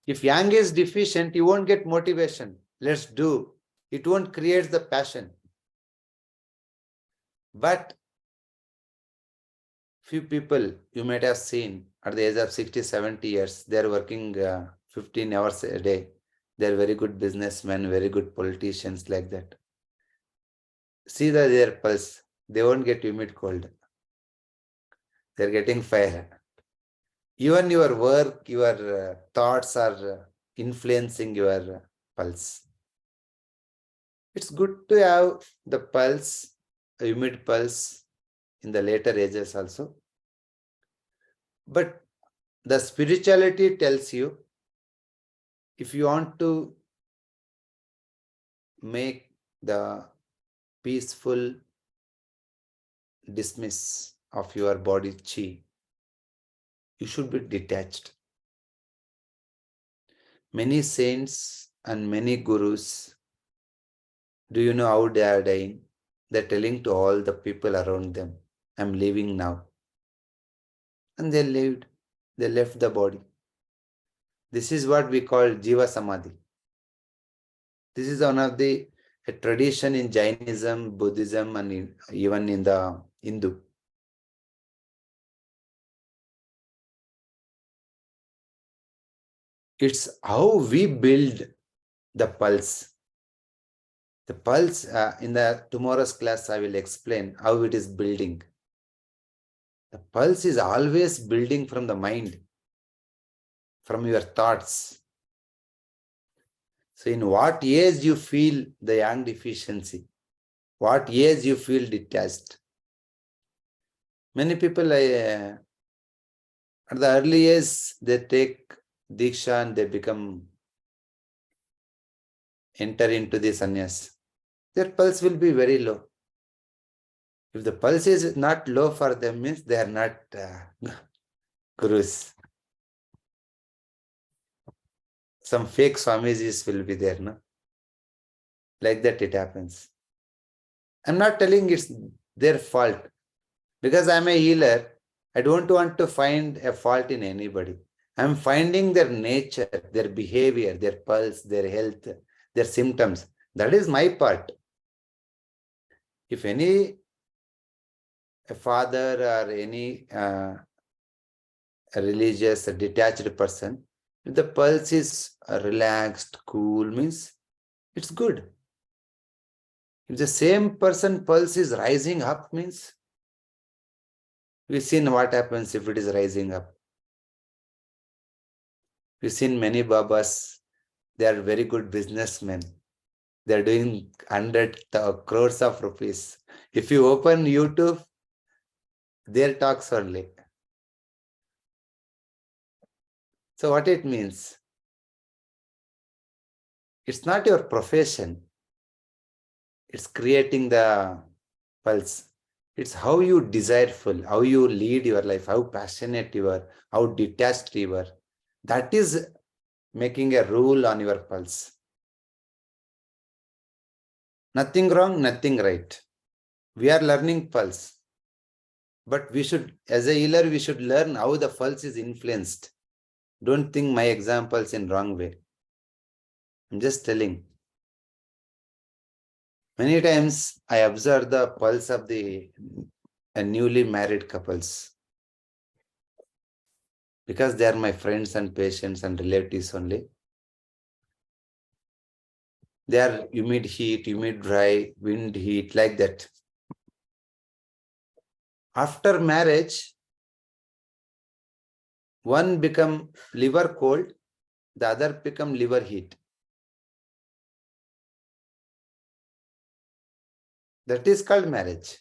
If yang is deficient, you won't get motivation. Let's do. It won't create the passion. But few people you might have seen at the age of 60, 70 years, they're working 15 hours a day. They're very good businessmen, very good politicians like that. See their pulse. They won't get humid cold. They're getting fire. Even your work, your thoughts are influencing your pulse. It's good to have the pulse, a humid pulse in the later ages also. But the spirituality tells you, if you want to make the peaceful dismiss of your body chi, you should be detached. Many saints and many gurus, do you know how they are dying? They're telling to all the people around them, I'm leaving now. And they lived, they left the body. This is what we call Jiva Samadhi. This is one of the a tradition in Jainism, Buddhism, and even in the Hindu. It's how we build the pulse. The pulse, in the tomorrow's class, I will explain how it is building. The pulse is always building from the mind, from your thoughts. So in what age you feel the yang deficiency, what age you feel detached. Many people, at the early age, they take Diksha and they enter into the sannyas. Their pulse will be very low. If the pulse is not low for them, means they are not gurus. Some fake Swamijis will be there, no? Like that it happens. I'm not telling it's their fault. Because I'm a healer, I don't want to find a fault in anybody. I'm finding their nature, their behavior, their pulse, their health, their symptoms. That is my part. If a father or any a religious, a detached person, if the pulse is relaxed, cool, means it's good. If the same person pulse is rising up, means we've seen what happens if it is rising up. We've seen many Babas, they are very good businessmen. They are doing 100 crores of rupees. If you open YouTube, their talks only. So what it means? It's not your profession. It's creating the pulse. It's how you desireful, how you lead your life, how passionate you are, how detached you are. That is making a rule on your pulse. Nothing wrong, nothing right. We are learning pulse. But we should, as a healer, we should learn how the pulse is influenced. Don't think my examples in wrong way. I'm just telling. Many times I observe the pulse of the newly married couples. Because they are my friends and patients and relatives only. They are humid heat, humid dry, wind heat, like that. After marriage, one become liver cold, the other become liver heat. That is called marriage.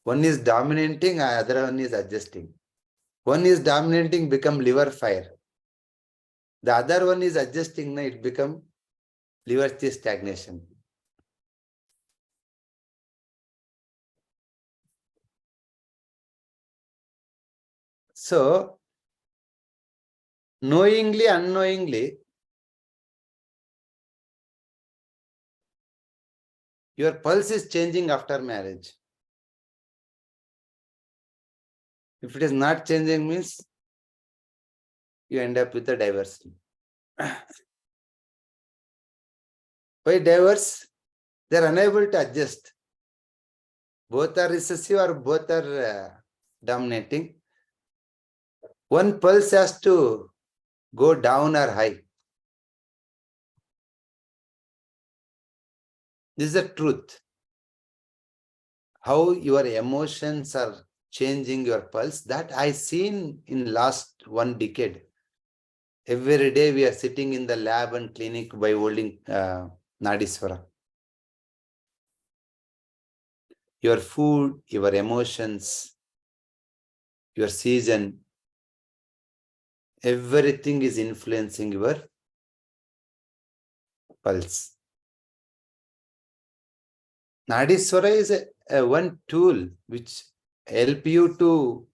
One is dominating, other one is adjusting. One is dominating, become liver fire. The other one is adjusting, it become liver chi stagnation. So, knowingly, unknowingly, your pulse is changing after marriage. If it is not changing, means you end up with a divorce. Why divorce? They are unable to adjust. Both are recessive or both are dominating. One pulse has to go down or high. This is the truth. How your emotions are changing your pulse, that I seen in last 1 decade. Every day we are sitting in the lab and clinic by holding Nadiswera. Your food, your emotions, your season, everything is influencing your pulse. Nadiswara is a one tool which help you to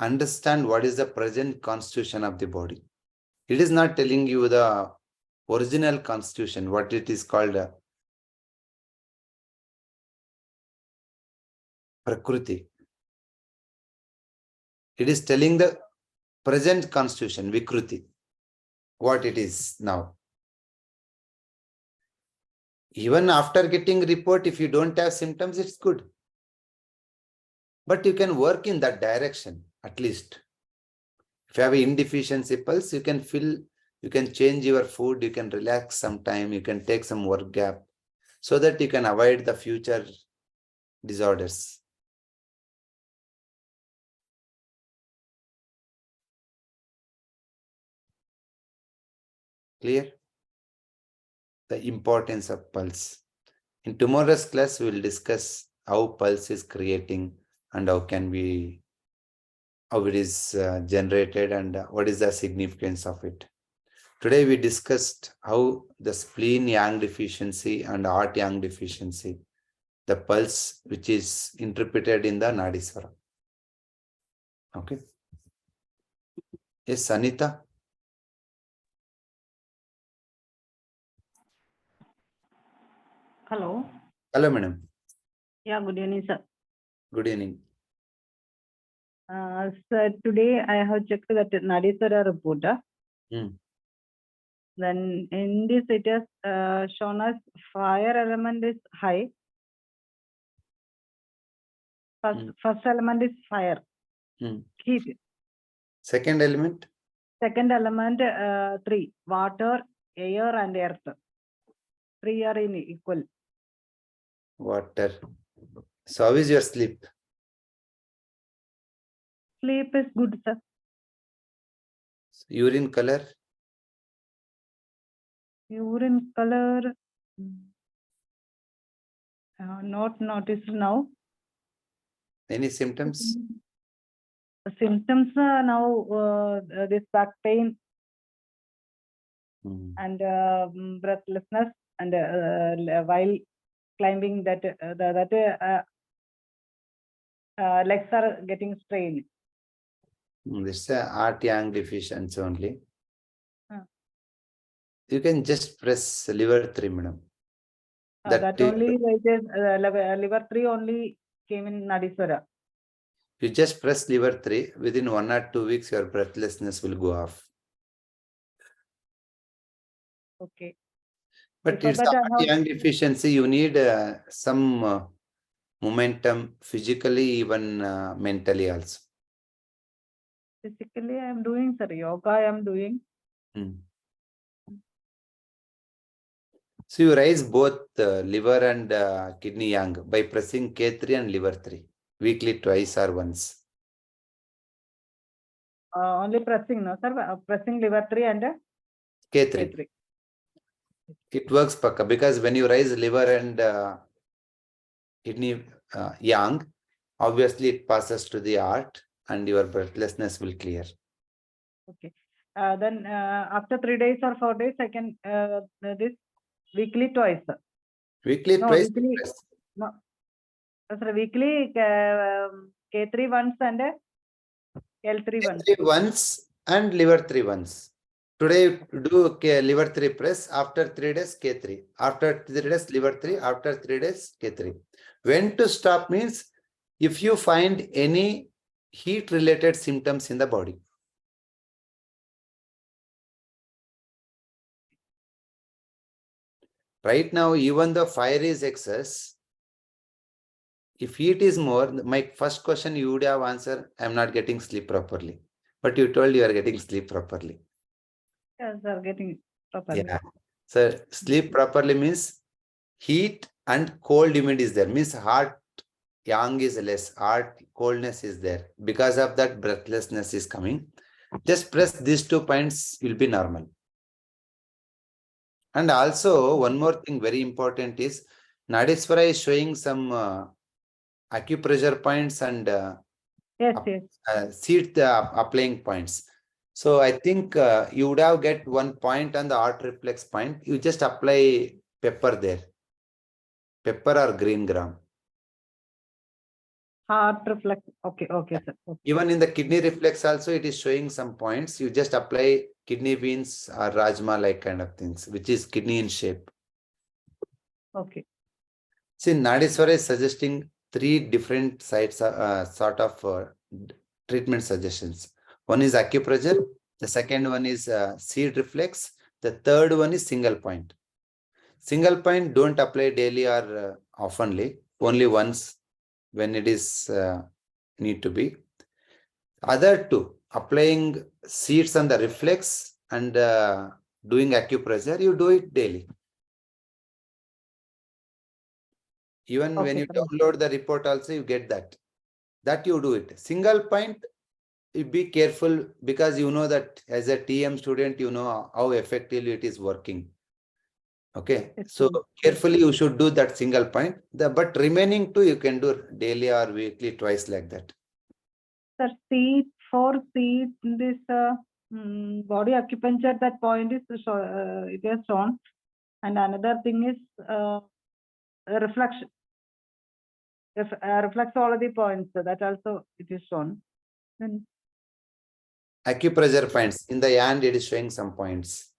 understand what is the present constitution of the body. It is not telling you the original constitution, what it is called Prakriti. It is telling the present constitution, Vikruti, what it is now. Even after getting report, if you don't have symptoms, it's good. But you can work in that direction, at least. If you have an indeficiency pulse, you can feel, you can change your food, you can relax some time, you can take some work gap, so that you can avoid the future disorders. Clear? The importance of pulse. In tomorrow's class, we will discuss how pulse is creating and how it is generated and what is the significance of it. Today we discussed how the spleen yang deficiency and heart yang deficiency, the pulse which is interpreted in the Nadiswara. Okay. Yes, Sanita. Hello. Hello, madam. Yeah, good evening, sir. Good evening. Sir, today I have checked that Nadiswera report. Then in this it is shown as fire element is high. First element is fire, heat. Second element? Second element, 3, water, air and earth. 3 are in equal. Water. So how is your sleep? Sleep is good, sir. Urine color? Urine color, not noticed now. Any symptoms? Symptoms now, this back pain and breathlessness, and while climbing that legs are getting strained. This is a heart yang deficiency only. You can just press liver 3, madam. That only it is liver 3 only came in Nadiswera. You just press liver 3, within 1 or 2 weeks, your breathlessness will go off. Okay. But Before it's that, a heart yang deficiency. You need some momentum physically, even mentally also. Physically, I am doing, sir. Yoga I am doing. So you raise both liver and kidney yang by pressing K3 and liver 3 weekly, twice or once. Only pressing, no, sir. Pressing liver 3 and K3. It works pakka, because when you raise liver and kidney yang, obviously it passes to the heart and your breathlessness will clear. Okay. Then after 3 days or 4 days, I can this weekly twice. Weekly No, twice? weekly, no. Sir, weekly K3 once and L3 once. K3 once and liver 3 once. Today do liver 3 press, after 3 days K3, after 3 days liver 3, after 3 days K3. When to stop means if you find any heat related symptoms in the body. Right now, even the fire is excess. If heat is more, my first question you would have answered, I'm not getting sleep properly. But you told you are getting sleep properly. Yes, sir, getting properly. Yeah. So sleep properly means heat and cold humidity is there. Means heart yang is less, heart coldness is there. Because of that, breathlessness is coming. Just press these 2 points, you'll be normal. And also, one more thing very important is Nadiswera is showing some acupressure points and Yes, yes. seat applying points. So I think you would have get 1 point on the heart reflex point. You just apply pepper there. Pepper or green gram. Heart reflex. Okay, okay, sir. Okay. Even in the kidney reflex also, it is showing some points. You just apply kidney beans or rajma like kind of things, which is kidney in shape. Okay. See, Nadiswara is suggesting 3 different sites, sort of treatment suggestions. One is acupressure. The second one is seed reflex. The third one is single point. Single point don't apply daily or oftenly, only once when it is need to be. Other 2, applying seeds on the reflex and doing acupressure, you do it daily. Even when you download the report also, you get that. That you do it. Single point, you be careful because you know that as a TM student, you know how effectively it is working. Okay. So carefully you should do that single point. But remaining 2, you can do daily or weekly, twice like that. Sir, this body acupuncture, that point is it is shown. And another thing is reflection. Reflexology points, that also it is shown. Then Acupressure points. In the hand, it is showing some points.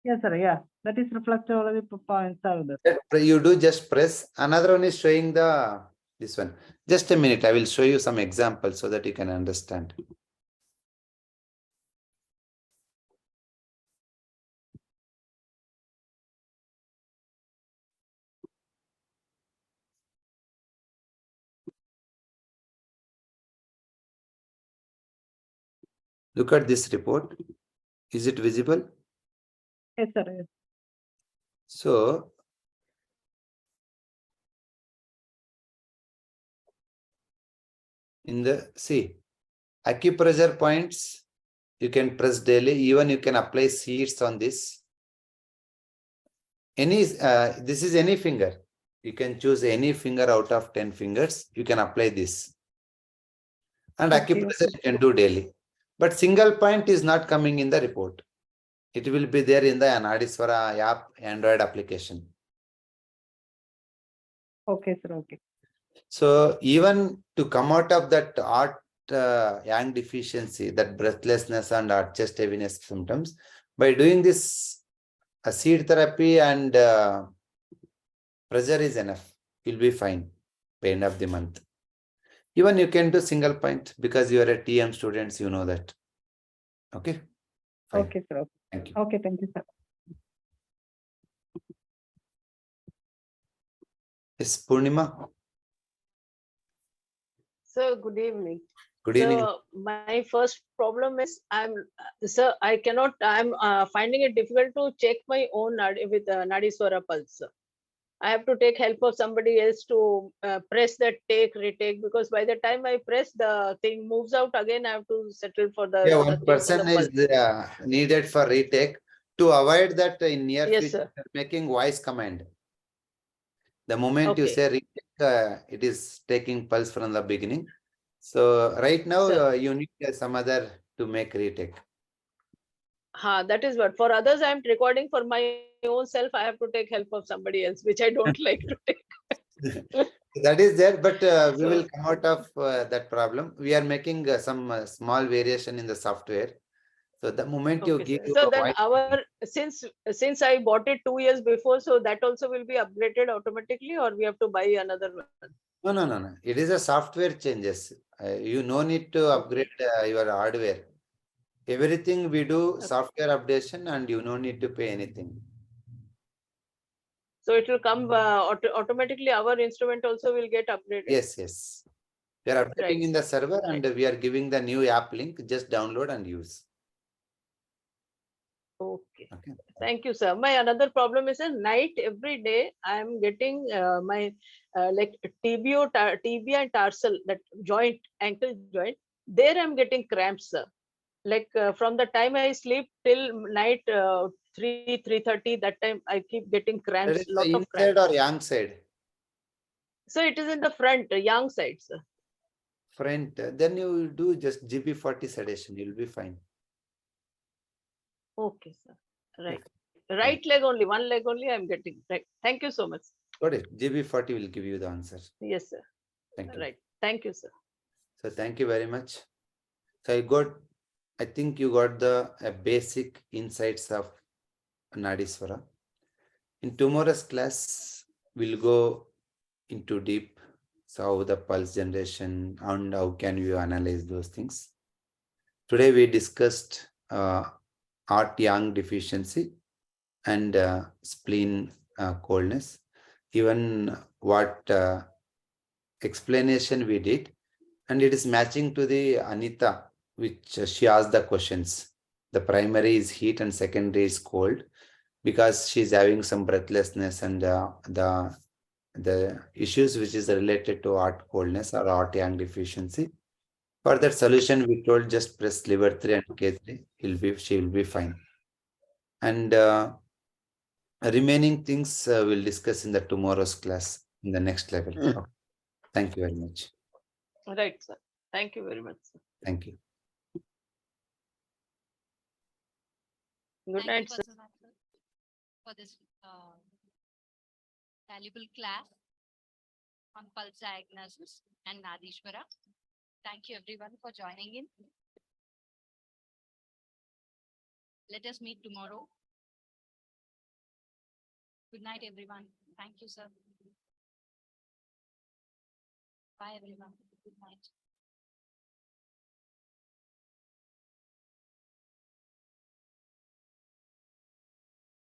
yes, sir. Yeah, that is reflexology points are there. You do just press. Another one is showing this one. Just a minute. I will show you some examples so that you can understand. Look at this report. Is it visible? Yes, sir. Yes. So, see, acupressure points, you can press daily. Even you can apply seeds on this. This is any finger. You can choose any finger out of 10 fingers. You can apply this. And acupressure you can do daily. But single point is not coming in the report. It will be there in the Nadiswera app Android application. Okay, sir. Okay. So even to come out of that heart yang deficiency, that breathlessness and heart chest heaviness symptoms, by doing this seed therapy and pressure is enough. You'll be fine by end of the month. Even you can do single point because you are a TM students, you know that. Okay. Fine. Okay, sir. Thank you. Okay, thank you, sir. Yes, Purnima. Sir, good evening. Good evening. So my first problem is I'm finding it difficult to check my own with Nadiswera pulse. I have to take help of somebody else to press that retake, because by the time I press, the thing moves out again. I have to settle for the. Yeah, one person is needed for retake. To avoid that in near future, making voice command. The moment you say retake, it is taking pulse from the beginning. So right now you need some other to make retake. That is what. For others, I am recording. For my own self, I have to take help of somebody else, which I don't like to take. That is there, but we will come out of that problem. We are making some small variation in the software. So the moment you Okay, give sir. So a then voice, since I bought it 2 years before, so that also will be upgraded automatically, or we have to buy another one? no. It is a software changes. You no need to upgrade your hardware. Everything we do software updation, and you no need to pay anything. So it will come automatically. Our instrument also will get upgraded. Yes. We are updating Right. in the server, and Right. we are giving the new app link. Just download and use. Okay. Okay. Thank you, sir. My another problem is at night every day I am getting my like tibia and tarsal, that joint, ankle joint. There I'm getting cramps, sir. Like from the time I sleep till night 3:30, that time I keep getting That cramps, is lot the of inside cramps. or yang side? So it is in the front, young side, sir. Front. Then you will do just GB40 sedation. You'll be fine. Okay, sir. Right. Yes. Right leg only, one leg only I'm getting. Right. Thank you so much. Got it. GB40 will give you the answer. Yes, sir. Thank you. Right. Thank you, sir. So thank you very much. So I think you got the basic insights of Nadiswara. In tomorrow's class, we'll go into deep. So how the pulse generation and how can you analyze those things. Today we discussed heart yang deficiency and spleen coldness. Even what explanation we did, and it is matching to the Anita, which she asked the questions. The primary is heat and secondary is cold, because she's having some breathlessness and the issues which is related to heart coldness or heart yang deficiency. For that solution, we told just press liver 3 and K3. She will be fine. And remaining things we'll discuss in the tomorrow's class in the next level. Okay. Thank you very much. Right, sir. Thank you very much, sir. Thank you. Good night, sir. Basavaraj Sir, for this valuable class on pulse diagnosis and Nadiswera. Thank you everyone for joining in. Let us meet tomorrow. Good night, everyone. Thank you, sir. Bye, everyone. Good night.